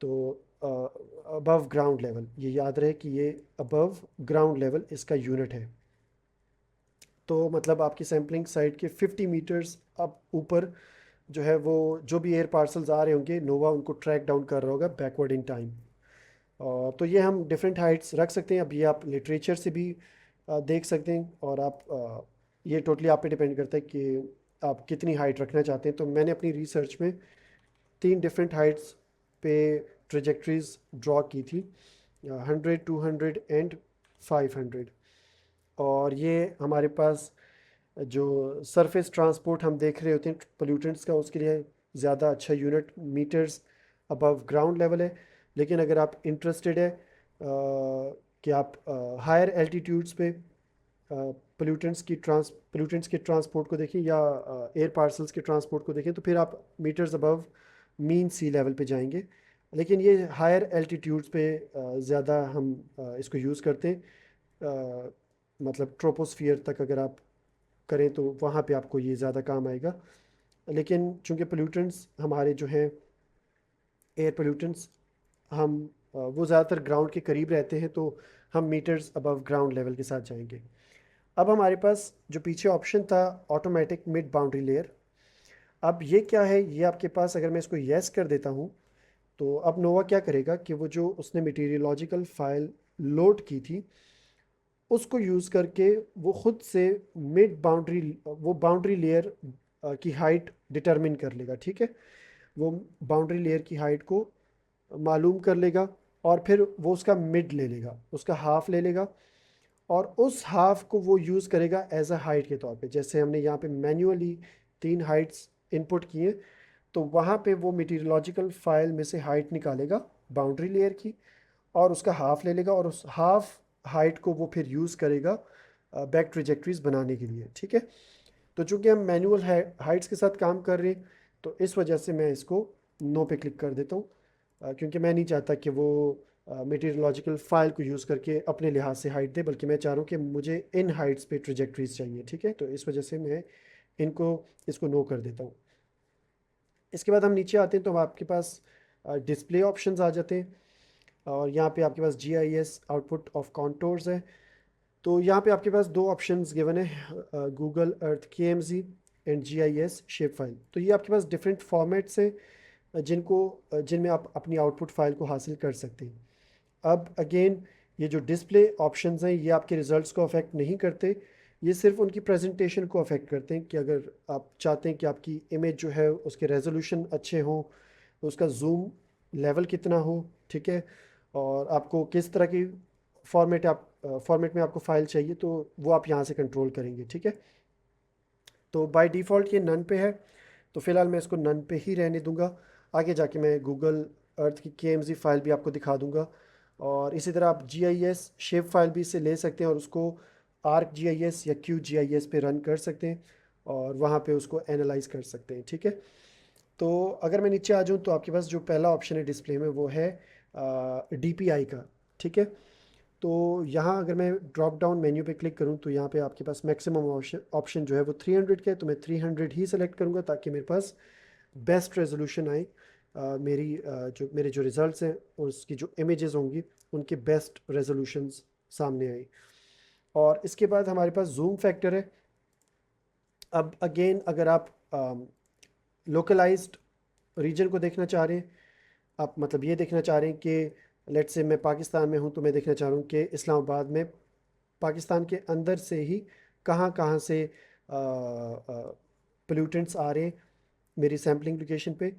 तो अबव ग्राउंड लेवल, ये याद रहे कि ये अबव ग्राउंड लेवल इसका यूनिट है। तो मतलब आपकी सैम्पलिंग साइट के 50 मीटर्स अब ऊपर जो है वो जो भी एयर पार्सल्स आ रहे होंगे नोवा उनको ट्रैक डाउन कर रहा होगा बैकवर्ड इन टाइम। तो ये हम डिफरेंट हाइट्स रख सकते हैं। अब ये आप लिटरेचर से भी देख सकते हैं और आप ये टोटली आप पे डिपेंड करता है कि आप कितनी हाइट रखना चाहते हैं। तो मैंने अपनी रिसर्च में 3 डिफरेंट हाइट्स पे ट्रेजेक्ट्रीज ड्रॉ की थी, 100, 200 एंड 500। और ये हमारे पास जो सरफेस ट्रांसपोर्ट हम देख रहे होते हैं पोल्यूटेंट्स का, उसके लिए ज़्यादा अच्छा unit metres above ground level है। लेकिन अगर आप इंटरेस्टेड है कि आप हायर एल्टीट्यूड्स पे पोल्यूटेंट्स के ट्रांसपोर्ट को देखें या एयर पार्सल्स के ट्रांसपोर्ट को देखें तो फिर आप मीटर्स अबव मीन सी लेवल पे जाएंगे। लेकिन ये हायर एल्टीट्यूड्स पे ज़्यादा हम इसको यूज़ करते हैं। मतलब ट्रोपोस्फियर तक अगर आप करें तो वहाँ पे आपको ये ज़्यादा काम आएगा। लेकिन चूंकि पोल्यूटेंट्स हमारे जो हैं एयर पोल्यूटेंट्स हम वो ज़्यादातर ग्राउंड के करीब रहते हैं, तो हम मीटर्स अबव ग्राउंड लेवल के साथ जाएंगे। अब हमारे पास जो पीछे ऑप्शन था ऑटोमेटिक मिड बाउंड्री लेयर, अब ये क्या है, ये आपके पास अगर मैं इसको येस कर देता हूँ तो अब नोवा क्या करेगा कि वो जो उसने मटीरियोलॉजिकल फाइल लोड की थी उसको यूज़ करके वो ख़ुद से मिड बाउंड्री वो बाउंड्री लेयर की हाइट डिटरमिन कर लेगा। ठीक है, वो बाउंड्री लेयर की हाइट को मालूम कर लेगा और फिर वो उसका मिड ले लेगा, उसका हाफ ले लेगा और उस हाफ को वो यूज़ करेगा एज अ हाइट के तौर पे। जैसे हमने यहाँ पे मैन्युअली 3 हाइट्स इनपुट किए, तो वहाँ पे वो मटीरियोलॉजिकल फाइल में से हाइट निकालेगा बाउंड्री लेयर की और उसका हाफ ले लेगा और उस हाफ हाइट को वो फिर यूज़ करेगा बैक ट्रेजेक्टरीज बनाने के लिए। ठीक है, तो चूंकि हम मैनुअल हाइट्स के साथ काम कर रहे हैं तो इस वजह से मैं इसको नो पे क्लिक कर देता हूँ, क्योंकि मैं नहीं चाहता कि वो मटीरियोलॉजिकल फाइल को यूज़ करके अपने लिहाज से हाइट दे, बल्कि मैं चाह रहा हूँ कि मुझे इन हाइट्स पे ट्रेजेक्टरीज चाहिए। ठीक है, तो इस वजह से मैं इसको नो कर देता हूँ। इसके बाद हम नीचे आते हैं तो आपके पास डिस्प्ले ऑप्शंस आ जाते हैं और यहाँ पे आपके पास GIS आउटपुट ऑफ कॉन्टोर्स है। तो यहाँ पे आपके पास 2 ऑप्शंस गिवन है, Google Earth KMZ and GIS shape file. तो ये आपके पास डिफरेंट फॉर्मेट्स हैं जिनमें आप अपनी आउटपुट फाइल को हासिल कर सकते हैं। अब अगेन ये जो डिस्प्ले ऑप्शंस हैं ये आपके रिज़ल्ट्स को अफेक्ट नहीं करते, ये सिर्फ उनकी प्रेजेंटेशन को अफेक्ट करते हैं कि अगर आप चाहते हैं कि आपकी इमेज जो है उसके रेजोल्यूशन अच्छे हों, उसका जूम लेवल कितना हो, ठीक है, और आपको किस तरह की फॉर्मेट में आपको फ़ाइल चाहिए तो वो आप यहाँ से कंट्रोल करेंगे। ठीक है, तो बाय डिफ़ॉल्ट ये नन पे है, तो फ़िलहाल मैं इसको नन पे ही रहने दूंगा। आगे जाके मैं गूगल अर्थ की KMZ फाइल भी आपको दिखा दूंगा और इसी तरह आप GIS शेप फाइल भी इससे ले सकते हैं और उसको ArcGIS या QGIS पे रन कर सकते हैं और वहाँ पे उसको एनालाइज कर सकते हैं। ठीक है, तो अगर मैं नीचे आ जाऊँ तो आपके पास जो पहला ऑप्शन है डिस्प्ले में वो है DPI का। ठीक है, तो यहाँ अगर मैं ड्रॉप डाउन मेन्यू पे क्लिक करूँ तो यहाँ पे आपके पास मैक्सिमम ऑप्शन जो है वो 300 का है, तो मैं 300 ही सेलेक्ट करूँगा ताकि मेरे पास बेस्ट रेजोल्यूशन आए। मेरे जो रिज़ल्ट्स हैं उसकी जो इमेजेस होंगी उनके बेस्ट रेजोल्यूशंस सामने आए। और इसके बाद हमारे पास जूम फैक्टर है। अब अगेन अगर आप लोकलाइज्ड रीजन को देखना चाह रहे हैं, आप मतलब ये देखना चाह रहे हैं कि लेट्स से मैं पाकिस्तान में हूँ तो मैं देखना चाह रहा हूँ कि इस्लामाबाद में पाकिस्तान के अंदर से ही कहाँ कहाँ से पोल्यूटेंट्स आ रहे हैं मेरी सैम्पलिंग लोकेशन पे,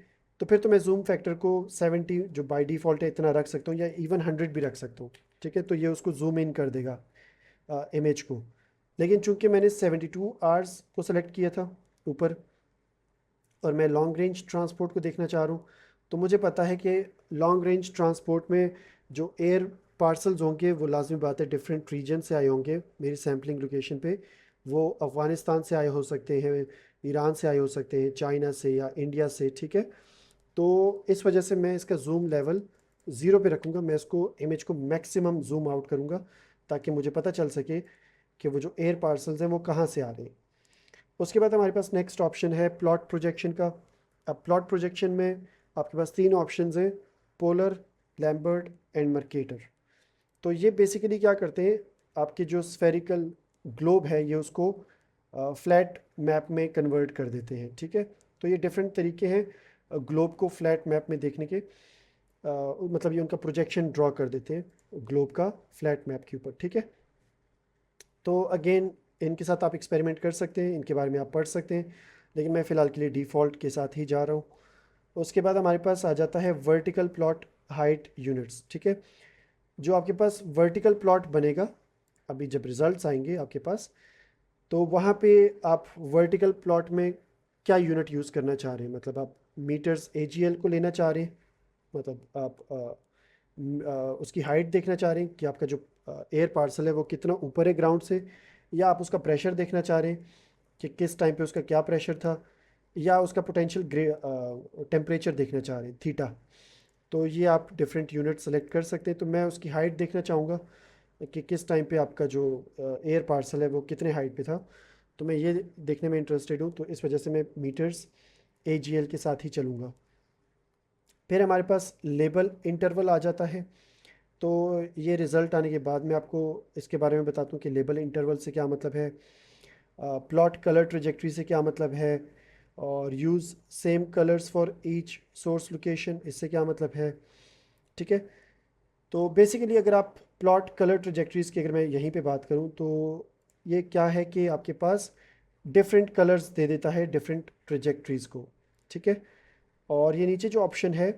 तो फिर तो मैं जूम फैक्टर को 70 जो बाय डिफ़ॉल्ट है इतना रख सकता हूँ या इवन 100 भी रख सकता हूँ। ठीक है, तो ये उसको जूम इन कर देगा इमेज को। लेकिन चूंकि मैंने 72 आवर्स को सेलेक्ट किया था ऊपर और मैं लॉन्ग रेंज ट्रांसपोर्ट को देखना चाह रहा हूँ, तो मुझे पता है कि लॉन्ग रेंज ट्रांसपोर्ट में जो एयर पार्सल्स होंगे वो लाजमी बात है डिफरेंट रीजन से आए होंगे मेरी सैम्पलिंग लोकेशन पे। वो अफ़गानिस्तान से आए हो सकते हैं, ईरान से आए हो सकते हैं, चाइना से या इंडिया से। ठीक है, तो इस वजह से मैं इसका जूम लेवल 0 पे रखूँगा, मैं इसको इमेज को मैक्सिमम जूम आउट करूँगा ताकि मुझे पता चल सके कि वो जो एयर पार्सल्स हैं वो कहाँ से आ रहे हैं। उसके बाद हमारे पास नेक्स्ट ऑप्शन है प्लॉट प्रोजेक्शन का। अब प्लॉट प्रोजेक्शन में आपके पास 3 ऑप्शंस हैं, पोलर, लैम्बर्ट एंड मर्केटर। तो ये बेसिकली क्या करते हैं, आपके जो स्फेरिकल ग्लोब है ये उसको फ्लैट मैप में कन्वर्ट कर देते हैं। ठीक है, तो ये डिफरेंट तरीके हैं ग्लोब को फ्लैट मैप में देखने के, मतलब ये उनका प्रोजेक्शन ड्रॉ कर देते हैं ग्लोब का फ्लैट मैप के ऊपर। ठीक है, तो अगेन इनके साथ आप एक्सपेरिमेंट कर सकते हैं, इनके बारे में आप पढ़ सकते हैं, लेकिन मैं फ़िलहाल के लिए डिफ़ॉल्ट के साथ ही जा रहा हूँ। उसके बाद हमारे पास आ जाता है वर्टिकल प्लॉट हाइट यूनिट्स। ठीक है, जो आपके पास वर्टिकल प्लॉट बनेगा अभी जब रिज़ल्ट्स आएंगे आपके पास, तो वहाँ पे आप वर्टिकल प्लॉट में क्या यूनिट यूज़ करना चाह रहे हैं, मतलब आप मीटर्स AGL को लेना चाह रहे हैं, मतलब आप उसकी हाइट देखना चाह रहे हैं कि आपका जो एयर पार्सल है वो कितना ऊपर है ग्राउंड से, या आप उसका प्रेशर देखना चाह रहे हैं कि किस टाइम पे उसका क्या प्रेशर था, या उसका पोटेंशियल टेम्परेचर देखना चाह रहे हैं, थीटा। तो ये आप डिफरेंट यूनिट सेलेक्ट कर सकते हैं। तो मैं उसकी हाइट देखना चाहूँगा कि किस टाइम पे आपका जो एयर पार्सल है वो कितने हाइट पे था। तो मैं ये देखने में इंटरेस्टेड हूँ, तो इस वजह से मैं मीटर्स AGL के साथ ही चलूँगा। फिर हमारे पास लेबल इंटरवल आ जाता है। तो ये रिज़ल्ट आने के बाद मैं आपको इसके बारे में बताता हूँ कि लेबल इंटरवल से क्या मतलब है, प्लॉट कलर ट्रेजेक्ट्री से क्या मतलब है, और use same colours for each source location, इससे क्या मतलब है। ठीक है। तो बेसिकली अगर आप प्लॉट कलर ट्रेजेक्ट्रीज़ की अगर मैं यहीं पे बात करूँ, तो ये क्या है कि आपके पास डिफरेंट कलर्स दे देता है डिफरेंट ट्रेजेक्ट्रीज़ को। ठीक है। और ये नीचे जो ऑप्शन है,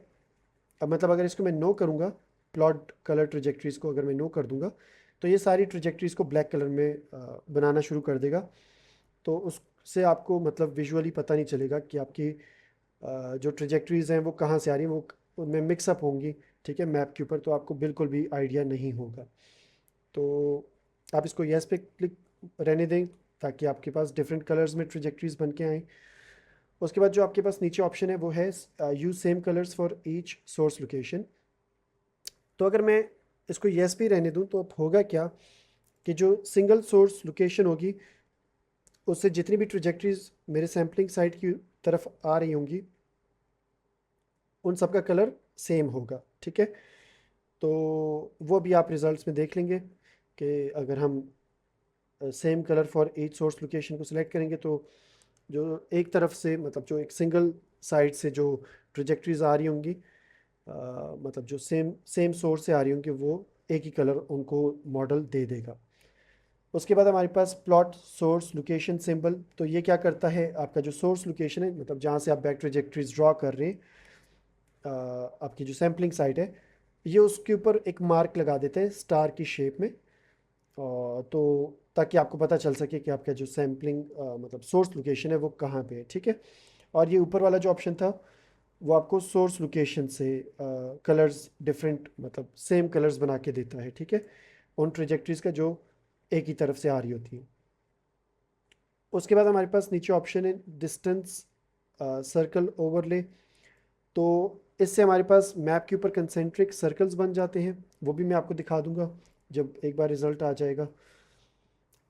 अब मतलब अगर इसको मैं नो करूँगा, प्लॉट कलर ट्रेजेक्ट्रीज़ को अगर मैं नो कर दूँगा, तो ये सारी ट्रेजेक्ट्रीज़ को ब्लैक कलर में बनाना शुरू कर देगा। तो उससे आपको मतलब विजुअली पता नहीं चलेगा कि आपकी जो ट्रेजेक्ट्रीज़ हैं वो कहाँ से आ रही हैं, वो उनमें मिक्सअप होंगी। ठीक है, मैप के ऊपर तो आपको बिल्कुल भी आइडिया नहीं होगा। तो आप इसको येस पे क्लिक रहने दें, ताकि आपके पास डिफरेंट कलर्स में ट्रेजेक्ट्रीज बन के आएँ। उसके बाद जो आपके पास नीचे ऑप्शन है वो है use same colours for each source location. तो अगर मैं इसको येस पे ही रहने दूँ, तो अब होगा क्या कि जो सिंगल सोर्स लोकेशन होगी, उससे जितनी भी ट्रेजेक्ट्रीज मेरे सैम्पलिंग साइट की तरफ आ रही होंगी, उन सब का कलर सेम होगा। ठीक है। तो वो भी आप रिजल्ट्स में देख लेंगे कि अगर हम same colour for each source location को सिलेक्ट करेंगे, तो जो एक तरफ से मतलब जो एक सिंगल साइड से जो ट्रेजेक्ट्रीज आ रही होंगी, मतलब जो सेम सेम सोर्स से आ रही होंगी, वो एक ही कलर उनको मॉडल दे देगा। उसके बाद हमारे पास प्लॉट सोर्स लोकेशन सिंबल। तो ये क्या करता है, आपका जो सोर्स लोकेशन है, मतलब जहाँ से आप बैक ट्रेजेक्ट्रीज ड्रॉ कर रहे हैं, आपकी जो सैम्पलिंग साइट है, ये उसके ऊपर एक मार्क लगा देते हैं स्टार की शेप में। तो ताकि आपको पता चल सके कि आपका जो सैम्पलिंग मतलब सोर्स लोकेशन है वो कहाँ पे है। ठीक है। और ये ऊपर वाला जो ऑप्शन था, वो आपको सोर्स लोकेशन से कलर्स डिफरेंट मतलब सेम कलर्स बना के देता है। ठीक है, उन ट्रेजेक्ट्रीज का जो एक ही तरफ से आ रही होती है। उसके बाद हमारे पास नीचे ऑप्शन है डिस्टेंस सर्कल ओवरले। तो इससे हमारे पास मैप के ऊपर कंसेंट्रिक सर्कल्स बन जाते हैं। वो भी मैं आपको दिखा दूंगा जब एक बार रिजल्ट आ जाएगा।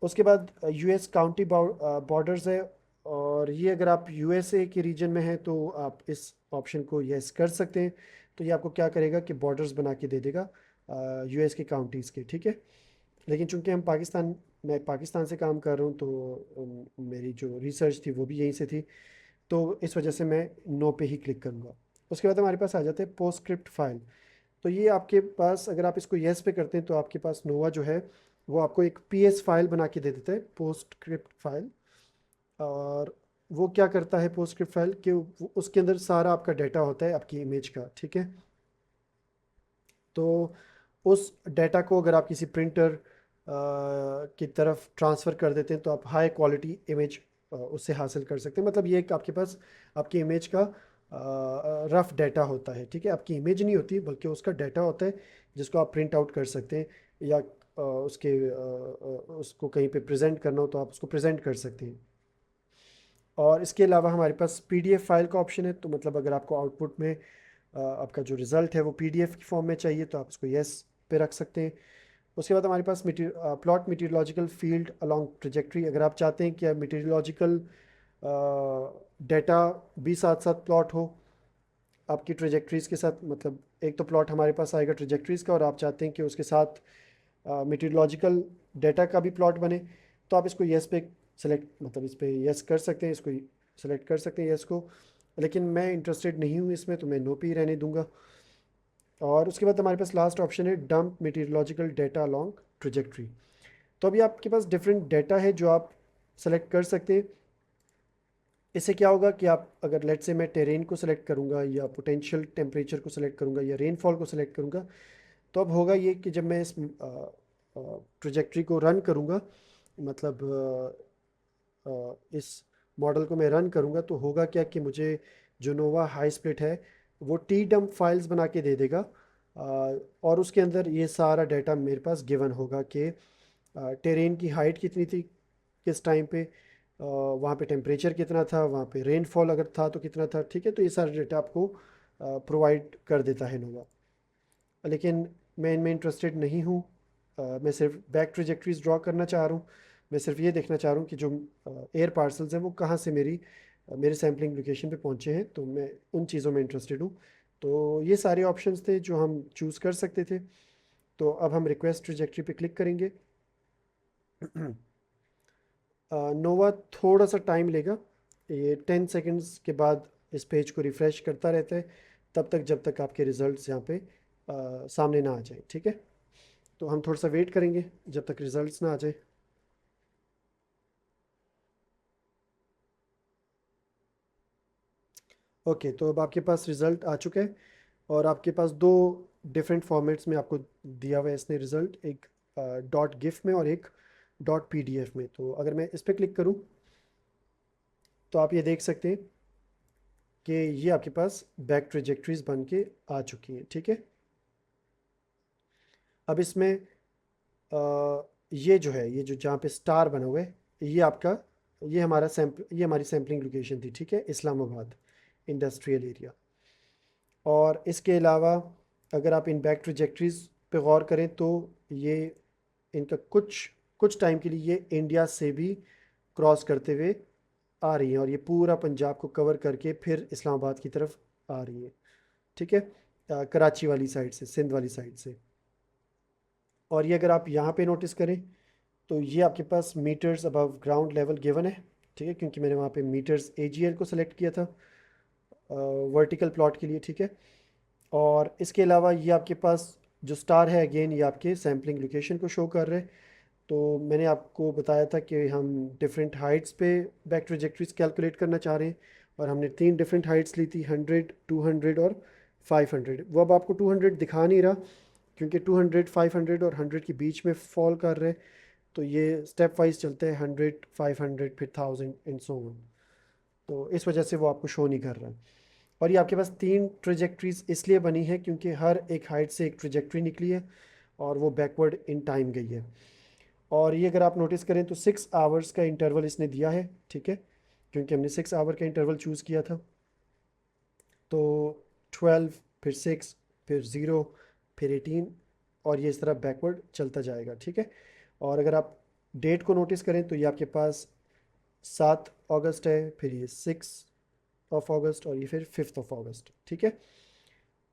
उसके बाद US काउंटी बॉर्डर्स है, और ये अगर आप USA के रीजन में हैं तो आप इस ऑप्शन को यस कर सकते हैं। तो ये आपको क्या करेगा कि बॉर्डर्स बना के दे देगा US के काउंटीज़ के। ठीक है। लेकिन चूंकि हम पाकिस्तान मैं पाकिस्तान से काम कर रहा हूँ, तो मेरी जो रिसर्च थी वो भी यहीं से थी, तो इस वजह से मैं नो पे ही क्लिक करूँगा। उसके बाद हमारे पास आ जाते हैं पोस्टस्क्रिप्ट फाइल। तो ये आपके पास अगर आप इसको येस पे करते हैं, तो आपके पास नोवा जो है वो आपको एक PS फाइल बना के दे देता है, पोस्टस्क्रिप्ट फाइल। और वो क्या करता है पोस्टस्क्रिप्ट फाइल कि उसके अंदर सारा आपका डाटा होता है आपकी इमेज का। ठीक है। तो उस डाटा को अगर आप किसी प्रिंटर की तरफ ट्रांसफ़र कर देते हैं, तो आप हाई क्वालिटी इमेज उससे हासिल कर सकते हैं। मतलब ये एक आपके पास आपकी इमेज का रफ डाटा होता है। ठीक है, आपकी इमेज नहीं होती बल्कि उसका डाटा होता है, जिसको आप प्रिंट आउट कर सकते हैं, या उसको कहीं पे प्रेजेंट करना हो तो आप उसको प्रेजेंट कर सकते हैं। और इसके अलावा हमारे पास PDF फाइल का ऑप्शन है। तो मतलब अगर आपको आउटपुट में आपका जो रिज़ल्ट है वो PDF की फॉर्म में चाहिए, तो आप इसको येस पे रख सकते हैं। उसके बाद हमारे पास प्लॉट मीटीरियोलॉजिकल फील्ड अलॉन्ग ट्रेजेक्ट्री। अगर आप चाहते हैं कि मीटीरियोलॉजिकल डाटा भी साथ साथ प्लॉट हो आपकी ट्रेजेक्ट्रीज़ के साथ, मतलब एक तो प्लॉट हमारे पास आएगा ट्रेजेक्ट्रीज़ का, और आप चाहते हैं कि उसके साथ मीटीरियोलॉजिकल डाटा का भी प्लॉट बने, तो आप इसको येस पे सेलेक्ट मतलब इस पे येस कर सकते हैं, इसको सेलेक्ट कर सकते हैं येस को। लेकिन मैं इंटरेस्टेड नहीं हूँ इसमें, तो मैं नो पे ही रहने दूंगा। और उसके बाद हमारे पास लास्ट ऑप्शन है डंप मटेरियोलॉजिकल डाटा अलॉन्ग ट्रेजेक्ट्री। तो अभी आपके पास डिफरेंट डाटा है जो आप सेलेक्ट कर सकते हैं। इससे क्या होगा कि आप अगर लेट से मैं टेरेन को सेलेक्ट करूंगा, या पोटेंशियल टेम्परेचर को सेलेक्ट करूंगा, या रेनफॉल को सेलेक्ट करूंगा, तो अब होगा ये कि जब मैं इस ट्रेजेक्ट्री को रन करूंगा, मतलब इस मॉडल को मैं रन करूंगा, तो होगा क्या कि मुझे जो नोवा हाई स्प्लिट है वो टी डम्प फाइल्स बना के दे देगा। और उसके अंदर ये सारा डाटा मेरे पास गिवन होगा कि टेरेन की हाइट कितनी थी किस टाइम पे, वहाँ पे टेम्परेचर कितना था, वहाँ पे रेनफॉल अगर था तो कितना था, ठीक है। तो ये सारा डेटा आपको प्रोवाइड कर देता है नोवा। लेकिन मैं इनमें इंटरेस्टेड नहीं हूँ। मैं सिर्फ बैक ट्रेजेक्ट्रीज ड्रॉ करना चाह रहा हूँ। मैं सिर्फ ये देखना चाह रहा हूँ कि जो एयर पार्सल्स हैं वो कहाँ से मेरे सैम्पलिंग लोकेशन पे पहुँचे हैं, तो मैं उन चीज़ों में इंटरेस्टेड हूँ। तो ये सारे ऑप्शंस थे जो हम चूज़ कर सकते थे। तो अब हम रिक्वेस्ट ट्रेजेक्ट्री पे क्लिक करेंगे। नोवा थोड़ा सा टाइम लेगा, ये 10 सेकंड्स के बाद इस पेज को रिफ़्रेश करता रहता है, तब तक जब तक आपके रिज़ल्ट्स यहाँ पे सामने ना आ जाए, ठीक है। तो हम थोड़ा सा वेट करेंगे जब तक रिज़ल्ट्स ना आ जाए। ओके, तो अब आपके पास रिज़ल्ट आ चुका है और आपके पास दो डिफरेंट फॉर्मेट्स में आपको दिया हुआ है इसने रिज़ल्ट, एक डॉट गिफ में और एक डॉट पीडीएफ में। तो अगर मैं इस पर क्लिक करूँ तो आप ये देख सकते हैं कि ये आपके पास बैक ट्रेजेक्ट्रीज बन के आ चुकी हैं, ठीक है। अब इसमें ये जो है, ये जो जहाँ पे स्टार बना हुआ है, ये आपका, ये हमारी सैम्पलिंग लोकेशन थी, ठीक है, इस्लामाबाद इंडस्ट्रियल एरिया। और इसके अलावा अगर आप इन बैक ट्रेजेक्ट्रीज पे गौर करें तो ये इनका कुछ कुछ टाइम के लिए ये इंडिया से भी क्रॉस करते हुए आ रही हैं और ये पूरा पंजाब को कवर करके फिर इस्लामाबाद की तरफ आ रही है, ठीक है, कराची वाली साइड से, सिंध वाली साइड से। और ये अगर आप यहाँ पे नोटिस करें तो ये आपके पास meters above ground level given है, ठीक है, क्योंकि मैंने वहाँ पे मीटर्स एजीएल को सेलेक्ट किया था वर्टिकल प्लॉट के लिए, ठीक है। और इसके अलावा ये आपके पास जो स्टार है, अगेन ये आपके सैम्पलिंग लोकेशन को शो कर रहे हैं। तो मैंने आपको बताया था कि हम डिफरेंट हाइट्स पे बैक ट्रेजेक्ट्रीज कैलकुलेट करना चाह रहे हैं और हमने तीन डिफरेंट हाइट्स ली थी, 100, 200 और 500। वो अब आपको 200 दिखा नहीं रहा क्योंकि 200, 500 और 100 के बीच में फॉल कर रहे हैं। तो ये स्टेप वाइज चलते हैं, 100, 500 फिर 1000 एंड सो ऑन। तो इस वजह से वो आपको शो नहीं कर रहा है। और ये आपके पास तीन ट्रेजेक्ट्रीज इसलिए बनी है क्योंकि हर एक हाइट से एक ट्रेजेक्ट्री निकली है और वो बैकवर्ड इन टाइम गई है। और ये अगर आप नोटिस करें तो 6 आवर्स का इंटरवल इसने दिया है, ठीक है, क्योंकि हमने 6 आवर का इंटरवल चूज़ किया था। तो 12 फिर 6 फिर 0 फिर 18 और ये इस तरह बैकवर्ड चलता जाएगा, ठीक है। और अगर आप डेट को नोटिस करें तो ये आपके पास 7 अगस्त है, फिर ये 6 अगस्त और ये फिर 5 अगस्त, ठीक है।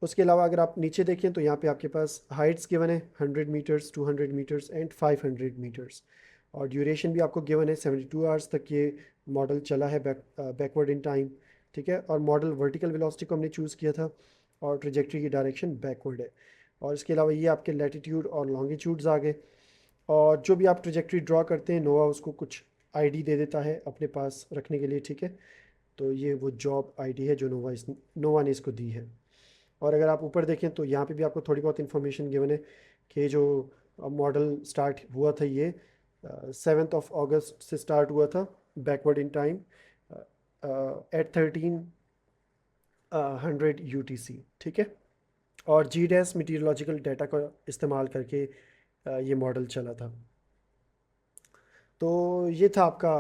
उसके अलावा अगर आप नीचे देखें तो यहाँ पे आपके पास हाइट्स गिवन है, 100 मीटर्स, 200 मीटर्स एंड 500 मीटर्स। और ड्यूरेशन भी आपको गिवन है, 72 आवर्स तक ये मॉडल चला है बैकवर्ड इन टाइम, ठीक है। और मॉडल वर्टिकल वेलोसिटी को हमने चूज़ किया था और ट्रेजेक्ट्री की डायरेक्शन बैकवर्ड है। और इसके अलावा ये आपके लैटिट्यूड और लॉन्गिट्यूड्स आ गए। और जो भी आप ट्रेजेक्ट्री ड्रॉ करते हैं नोवा उसको कुछ आईडी दे देता है अपने पास रखने के लिए, ठीक है। तो ये वो जॉब आईडी है जो नोवा ने इसको दी है। और अगर आप ऊपर देखें तो यहाँ पे भी आपको थोड़ी बहुत इन्फॉर्मेशन गिवन है कि जो मॉडल स्टार्ट हुआ था ये 7 अगस्त से स्टार्ट हुआ था backward in time at 1300 UTC, ठीक है। और जी डैस मीटीरियोलॉजिकल डाटा का इस्तेमाल करके ये मॉडल चला था। तो ये था आपका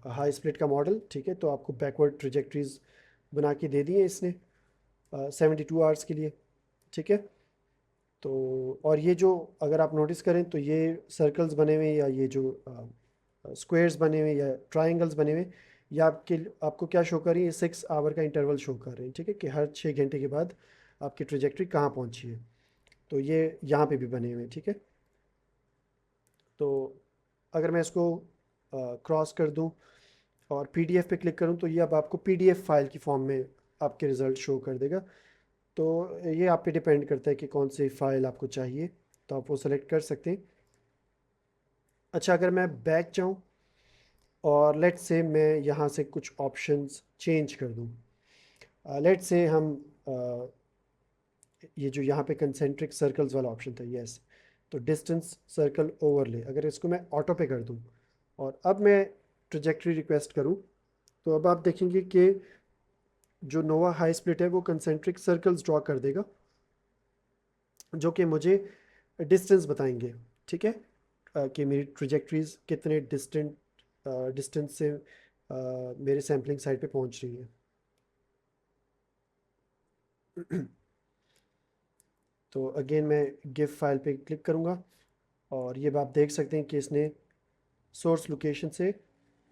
हाई स्प्लिट का मॉडल, ठीक है। तो आपको बैकवर्ड ट्रेजेक्ट्रीज बना के दे दिए इसने 72 आवर्स के लिए, ठीक है। तो और ये जो अगर आप नोटिस करें तो ये सर्कल्स बने हुए या ये जो स्क्वेयर्स बने हुए या ट्राइंगल्स बने हुए, ये आपको क्या शो कर रही है, 6 आवर का इंटरवल शो कर रहे हैं, ठीक है, कि हर 6 घंटे के बाद आपकी ट्रेजेक्ट्री कहाँ पहुँची है। तो ये यहाँ पे भी बने हुए हैं, ठीक है। तो अगर मैं इसको क्रॉस कर दूँ और पीडीएफ पे क्लिक करूँ तो ये अब आपको पीडीएफ फाइल की फॉर्म में आपके रिज़ल्ट शो कर देगा। तो ये आप पे डिपेंड करता है कि कौन सी फ़ाइल आपको चाहिए, तो आप वो सेलेक्ट कर सकते हैं। अच्छा, अगर मैं बैक जाऊँ और लेट्स से मैं यहाँ से कुछ ऑप्शंस चेंज कर दूँ, लेट्स से हम ये जो यहाँ पे कंसेंट्रिक सर्कल्स वाला ऑप्शन था, यस, तो डिस्टेंस सर्कल ओवरले, अगर इसको मैं ऑटो पे कर दूँ और अब मैं ट्रजेक्टरी रिक्वेस्ट करूँ तो अब आप देखेंगे कि जो नोवा हाई स्प्लिट है वो कंसेंट्रिक सर्कल्स ड्रॉ कर देगा जो कि मुझे डिस्टेंस बताएंगे, ठीक है, कि मेरी ट्रिजेक्टरीज कितने डिस्टेंस से मेरे सैम्पलिंग साइट पे पहुंच रही है। तो अगेन मैं गिफ फाइल पे क्लिक करूँगा और ये आप देख सकते हैं कि इसने सोर्स लोकेशन से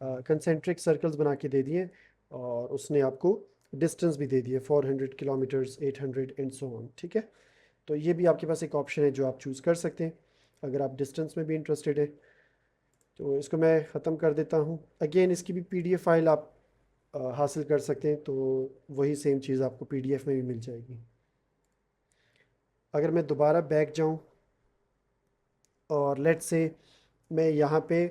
कंसेंट्रिक सर्कल्स बना के दे दिए और उसने आपको डिस्टेंस भी दे दिए 400 किलोमीटर्स 800 एंड सो ऑन। ठीक है, तो ये भी आपके पास एक ऑप्शन है जो आप चूज़ कर सकते हैं अगर आप डिस्टेंस में भी इंटरेस्टेड है। तो इसको मैं ख़त्म कर देता हूँ। अगेन इसकी भी पीडीएफ फाइल आप हासिल कर सकते हैं, तो वही सेम चीज़ आपको पीडीएफ में भी मिल जाएगी। अगर मैं दोबारा बैक जाऊँ और लेट्स से मैं यहाँ पे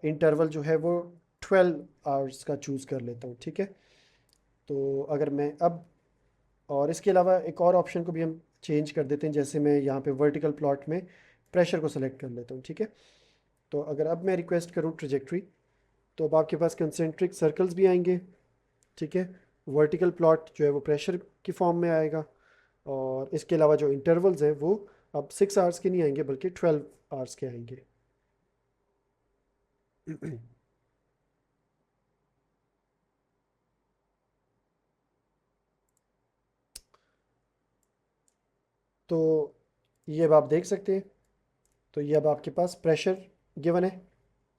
इंटरवल जो है वो 12 आवर्स का चूज़ कर लेता हूँ। ठीक है, तो अगर मैं अब और इसके अलावा एक और ऑप्शन को भी हम चेंज कर देते हैं, जैसे मैं यहाँ पे वर्टिकल प्लॉट में प्रेशर को सेलेक्ट कर लेता हूँ। ठीक है, तो अगर अब मैं रिक्वेस्ट करूँ ट्रजेक्ट्री, तो अब आपके पास कंसेंट्रिक सर्कल्स भी आएंगे। ठीक है, वर्टिकल प्लॉट जो है वो प्रेशर की फॉर्म में आएगा और इसके अलावा जो इंटरवल्स हैं वो अब 6 आवर्स के नहीं आएंगे बल्कि 12 आवर्स के आएंगे। तो ये अब आप देख सकते हैं, तो ये अब आपके पास प्रेशर गिवन है।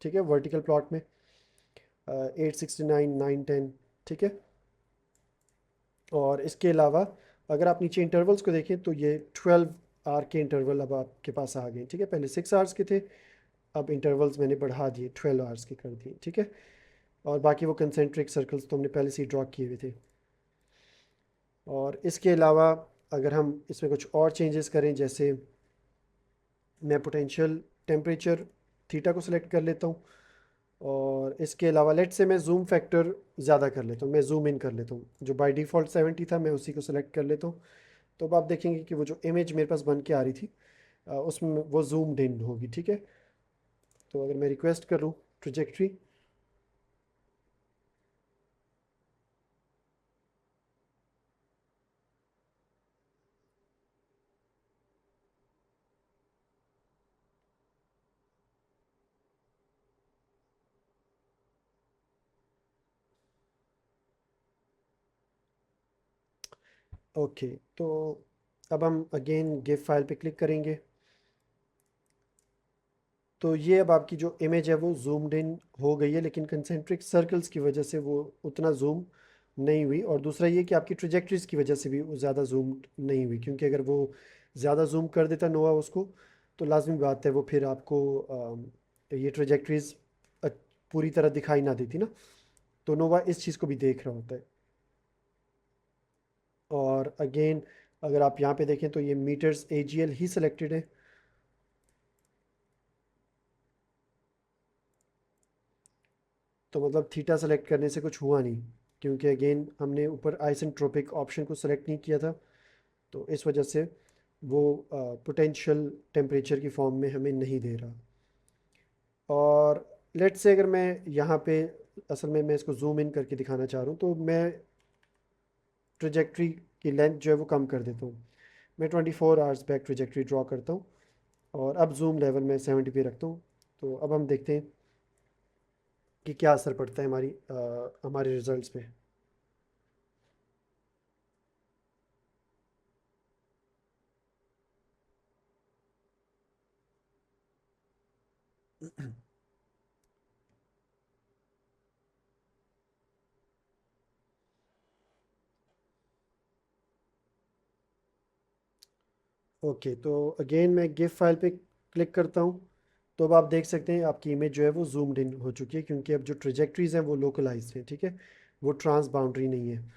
ठीक है, वर्टिकल प्लॉट में 869 910। ठीक है, और इसके अलावा अगर आप नीचे इंटरवल्स को देखें तो ये 12 आवर के इंटरवल अब आपके पास आ गए। ठीक है, पहले 6 आवर्स के थे, अब इंटरवल्स मैंने बढ़ा दिए 12 आवर्स के कर दिए। ठीक है, और बाकी वो कंसेंट्रिक सर्कल्स तो हमने पहले से ही ड्रॉ किए हुए थे। और इसके अलावा अगर हम इसमें कुछ और चेंजेस करें, जैसे मैं पोटेंशियल टेम्परेचर थीटा को सिलेक्ट कर लेता हूँ और इसके अलावा लेट से मैं जूम फैक्टर ज़्यादा कर लेता हूँ, मैं जूम इन कर लेता हूँ, जो बाय डिफ़ॉल्ट 70 था मैं उसी को सिलेक्ट कर लेता हूँ। तो अब आप देखेंगे कि वो जो इमेज मेरे पास बन के आ रही थी उसमें वो जूम्ड इन होगी। ठीक है, तो अगर मैं रिक्वेस्ट करूँ ट्रजेक्ट्री, ओके, तो अब हम अगेन गिव फाइल पे क्लिक करेंगे। तो ये अब आपकी जो इमेज है वो जूम्ड इन हो गई है, लेकिन कंसेंट्रिक सर्कल्स की वजह से वो उतना जूम नहीं हुई। और दूसरा ये कि आपकी ट्रजेक्टरीज की वजह से भी वो ज़्यादा जूम नहीं हुई, क्योंकि अगर वो ज़्यादा जूम कर देता नोवा उसको, तो लाजमी बात है वो फिर आपको ये ट्रजेक्टरीज पूरी तरह दिखाई ना देती ना। तो नोवा इस चीज़ को भी देख रहा होता है। और अगेन अगर आप यहाँ पे देखें तो ये मीटर्स एजीएल ही सिलेक्टेड है। तो मतलब थीटा सेलेक्ट करने से कुछ हुआ नहीं, क्योंकि अगेन हमने ऊपर आइसेंट्रोपिक ऑप्शन को सेलेक्ट नहीं किया था, तो इस वजह से वो पोटेंशियल टेम्परेचर की फॉर्म में हमें नहीं दे रहा। और लेट्स से अगर मैं यहाँ पे असल में मैं इसको जूम इन करके दिखाना चाह रहा हूँ, तो मैं ट्रजेक्ट्री की लेंथ जो है वो कम कर देता हूँ। मैं 24 आवर्स बैक ट्रजेक्ट्री ड्रॉ करता हूँ और अब जूम लेवल मैं 70 पे रखता हूँ। तो अब हम देखते हैं कि क्या असर पड़ता है हमारे रिजल्ट्स पे। ओके, तो अगेन मैं गिफ फाइल पे क्लिक करता हूँ। तो अब आप देख सकते हैं आपकी इमेज जो है वो जूम्ड इन हो चुकी है, क्योंकि अब जो ट्रेजेक्ट्रीज हैं वो लोकलाइज्ड हैं। ठीक है, वो ट्रांस बाउंड्री नहीं है।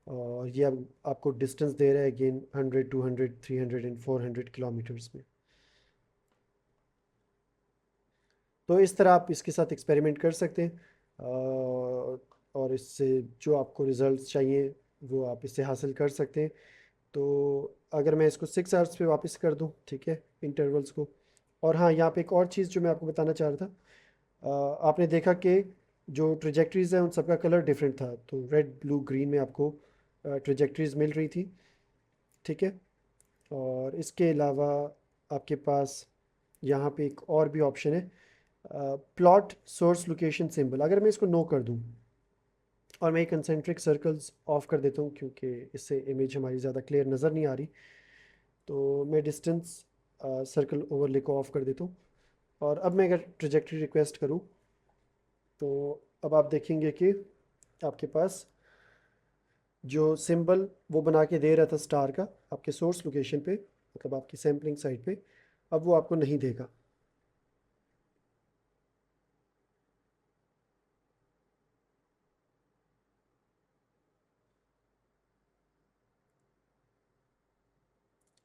और ये अब आपको डिस्टेंस दे रहा है अगेन 100 200 300 एंड 400 किलोमीटर्स में। तो इस तरह आप इसके साथ एक्सपेरिमेंट कर सकते हैं और इससे जो आपको रिजल्ट्स चाहिए वो आप इससे हासिल कर सकते हैं। तो अगर मैं इसको 6 आवर्स पे वापस कर दूं, ठीक है, इंटरवल्स को। और हाँ, यहाँ पे एक और चीज़ जो मैं आपको बताना चाह रहा था, आपने देखा कि जो ट्रेजेक्टरीज़ हैं उन सबका कलर डिफरेंट था, तो रेड ब्लू ग्रीन में आपको ट्रेजेक्टरीज़ मिल रही थी। ठीक है, और इसके अलावा आपके पास यहाँ पे एक और भी ऑप्शन है, प्लॉट सोर्स लोकेशन सिंबल। अगर मैं इसको नो कर दूँ और मैं कंसेंट्रिक सर्कल्स ऑफ कर देता हूँ, क्योंकि इससे इमेज हमारी ज़्यादा क्लियर नज़र नहीं आ रही, तो मैं डिस्टेंस सर्कल ओवरले को ऑफ कर देता हूँ। और अब मैं अगर ट्रेजेक्टरी रिक्वेस्ट करूँ, तो अब आप देखेंगे कि आपके पास जो सिंबल वो बना के दे रहा था स्टार का आपके सोर्स लोकेशन पे, मतलब आपकी सैम्पलिंग साइट पे, अब वो आपको नहीं देगा।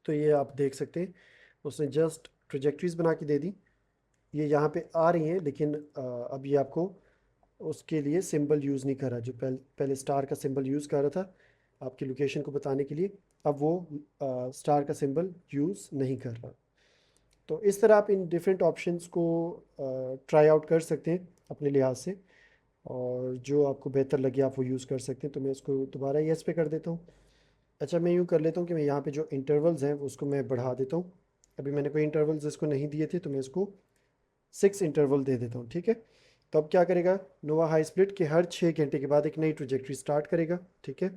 तो ये आप देख सकते हैं, उसने जस्ट ट्रेजेक्टरीज बना के दे दी, ये यहाँ पे आ रही हैं, लेकिन अब ये आपको उसके लिए सिंबल यूज़ नहीं कर रहा। जो पहले स्टार का सिंबल यूज़ कर रहा था आपकी लोकेशन को बताने के लिए, अब वो स्टार का सिंबल यूज़ नहीं कर रहा। तो इस तरह आप इन डिफरेंट ऑप्शंस को ट्राई आउट कर सकते हैं अपने लिहाज से, और जो आपको बेहतर लगे आप वो यूज़ कर सकते हैं। तो मैं इसको दोबारा येस पे कर देता हूँ। अच्छा, मैं यूँ कर लेता हूँ कि मैं यहाँ पे जो इंटरवल्स हैं उसको मैं बढ़ा देता हूँ। अभी मैंने कोई इंटरवल्स इसको नहीं दिए थे, तो मैं इसको 6 इंटरवल दे देता हूँ, ठीक है। तो अब क्या करेगा नोवा हाई स्प्लिट, कि हर 6 घंटे के बाद एक नई ट्रेजेक्टरी स्टार्ट करेगा, ठीक है।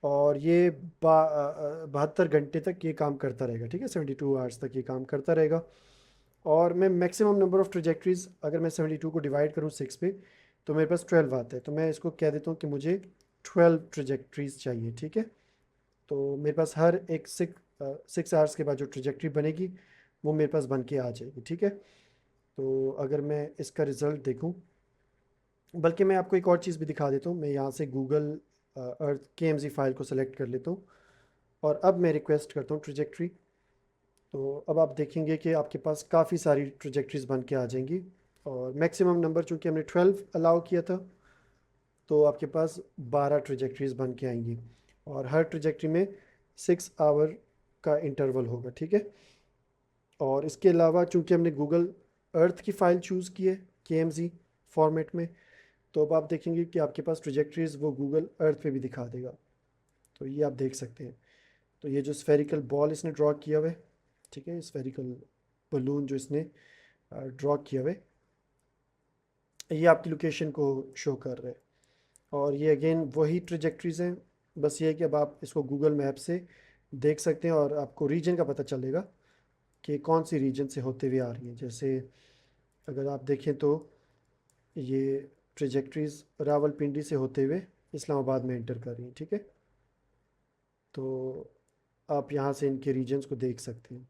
और ये 72 घंटे तक ये काम करता रहेगा, ठीक है, 72 आवर्स तक ये काम करता रहेगा। और मैं मैक्सिमम नंबर ऑफ़ ट्रेजेक्टरीज, अगर मैं 72 को डिवाइड करूँ 6 पे, तो मेरे पास 12 आता है। तो मैं इसको कह देता हूँ कि मुझे 12 ट्रेजेक्टरीज चाहिए, ठीक है। तो मेरे पास हर एक 6 आवर्स के बाद जो ट्रेजेक्टरी बनेगी वो मेरे पास बन के आ जाएगी, ठीक है। तो अगर मैं इसका रिज़ल्ट देखूँ, बल्कि मैं आपको एक और चीज़ भी दिखा देता हूँ। मैं यहाँ से गूगल अर्थ KMZ फाइल को सेलेक्ट कर लेता हूँ, और अब मैं रिक्वेस्ट करता हूँ ट्रेजेक्टरी। तो अब आप देखेंगे कि आपके पास काफ़ी सारी ट्रेजेक्टरीज बन के आ जाएंगी, और मैक्सिमम नंबर चूँकि हमने 12 अलाउ किया था, तो आपके पास 12 ट्रेजेक्टरीज बन के आएंगी, और हर ट्रेजेक्टरी में 6 आवर का इंटरवल होगा, ठीक है। और इसके अलावा चूँकि हमने गूगल अर्थ की फ़ाइल चूज़ की है KMZ फॉर्मेट में, तो अब आप देखेंगे कि आपके पास ट्रेजेक्टरीज वो गूगल अर्थ पे भी दिखा देगा। तो ये आप देख सकते हैं। तो ये जो स्फेरिकल बॉल इसने ड्रॉ किया हुआ है, ठीक है, स्फेरिकल बलून जो इसने ड्रॉ किया हुआ है, ये आपकी लोकेशन को शो कर रहा है। और ये अगेन वही ट्रेजेक्टरीज हैं, बस ये है कि अब आप इसको गूगल मैप से देख सकते हैं, और आपको रीजन का पता चलेगा कि कौन सी रीजन से होते हुए आ रही हैं। जैसे अगर आप देखें तो ये ट्रेजेक्टरीज रावलपिंडी से होते हुए इस्लामाबाद में एंटर कर रही हैं, ठीक है। तो आप यहाँ से इनके रीजन्स को देख सकते हैं।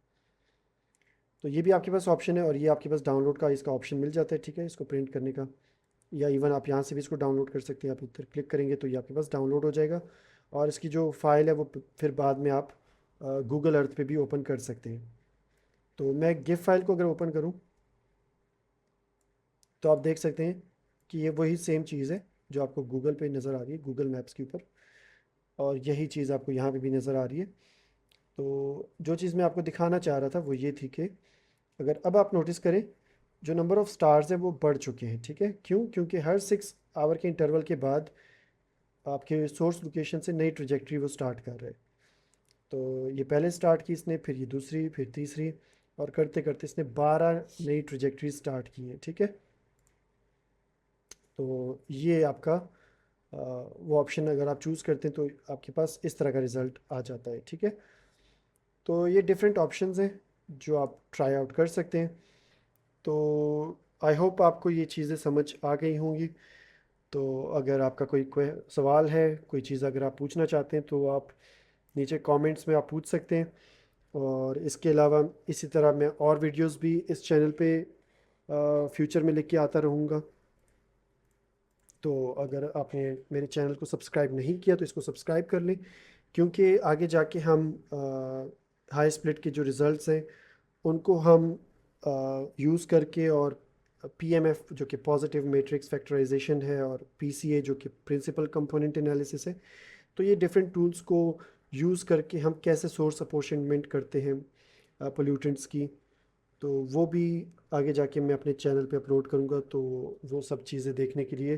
तो ये भी आपके पास ऑप्शन है, और ये आपके पास डाउनलोड का इसका ऑप्शन मिल जाता है, ठीक है, इसको प्रिंट करने का। या इवन आप यहाँ से भी इसको डाउनलोड कर सकते हैं। आप इधर क्लिक करेंगे तो ये आपके पास डाउनलोड हो जाएगा, और इसकी जो फाइल है वो फिर बाद में आप गूगल अर्थ पे भी ओपन कर सकते हैं। तो मैं गिफ फाइल को अगर ओपन करूँ, तो आप देख सकते हैं कि ये वही सेम चीज़ है जो आपको गूगल पे नज़र आ रही है, गूगल मैप्स के ऊपर, और यही चीज़ आपको यहाँ पे भी नज़र आ रही है। तो जो चीज़ मैं आपको दिखाना चाह रहा था वो ये थी कि अगर अब आप नोटिस करें, जो नंबर ऑफ़ स्टार्स हैं वो बढ़ चुके हैं, ठीक है। क्यों? क्योंकि हर 6 आवर के इंटरवल के बाद आपके सोर्स लोकेशन से नई ट्रेजेक्टरी वो स्टार्ट कर रहे हैं। तो ये पहले स्टार्ट की इसने, फिर ये दूसरी, फिर तीसरी, और करते करते इसने 12 नई ट्रेजेक्टरी स्टार्ट की हैं, ठीक है। तो ये आपका वो ऑप्शन अगर आप चूज़ करते हैं तो आपके पास इस तरह का रिज़ल्ट आ जाता है, ठीक है। तो ये डिफरेंट ऑप्शंस हैं जो आप ट्राई आउट कर सकते हैं। तो आई होप आपको ये चीज़ें समझ आ गई होंगी। तो अगर आपका कोई सवाल है, कोई चीज़ अगर आप पूछना चाहते हैं, तो आप नीचे कमेंट्स में आप पूछ सकते हैं। और इसके अलावा इसी तरह मैं और वीडियोस भी इस चैनल पे फ्यूचर में लेके आता रहूँगा। तो अगर आपने मेरे चैनल को सब्सक्राइब नहीं किया तो इसको सब्सक्राइब कर लें, क्योंकि आगे जाके हम हाई स्प्लिट के जो रिज़ल्ट्स हैं उनको हम यूज़ करके, और PMF जो कि पॉजिटिव मैट्रिक्स फैक्टराइजेशन है, और PCA जो कि प्रिंसिपल कंपोनेंट एनालिसिस है, तो ये डिफरेंट टूल्स को यूज़ करके हम कैसे सोर्स अपॉर्चनमेंट करते हैं पोल्यूटेंट्स की, तो वो भी आगे जाके मैं अपने चैनल पे अपलोड करूँगा। तो वो सब चीज़ें देखने के लिए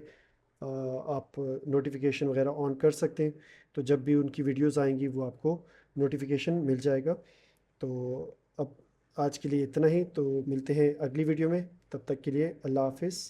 आप नोटिफिकेशन वगैरह ऑन कर सकते हैं, तो जब भी उनकी वीडियोस आएंगी वो आपको नोटिफिकेशन मिल जाएगा। तो अब आज के लिए इतना ही, तो मिलते हैं अगली वीडियो में। तब तक के लिए अल्लाह हाफिज़।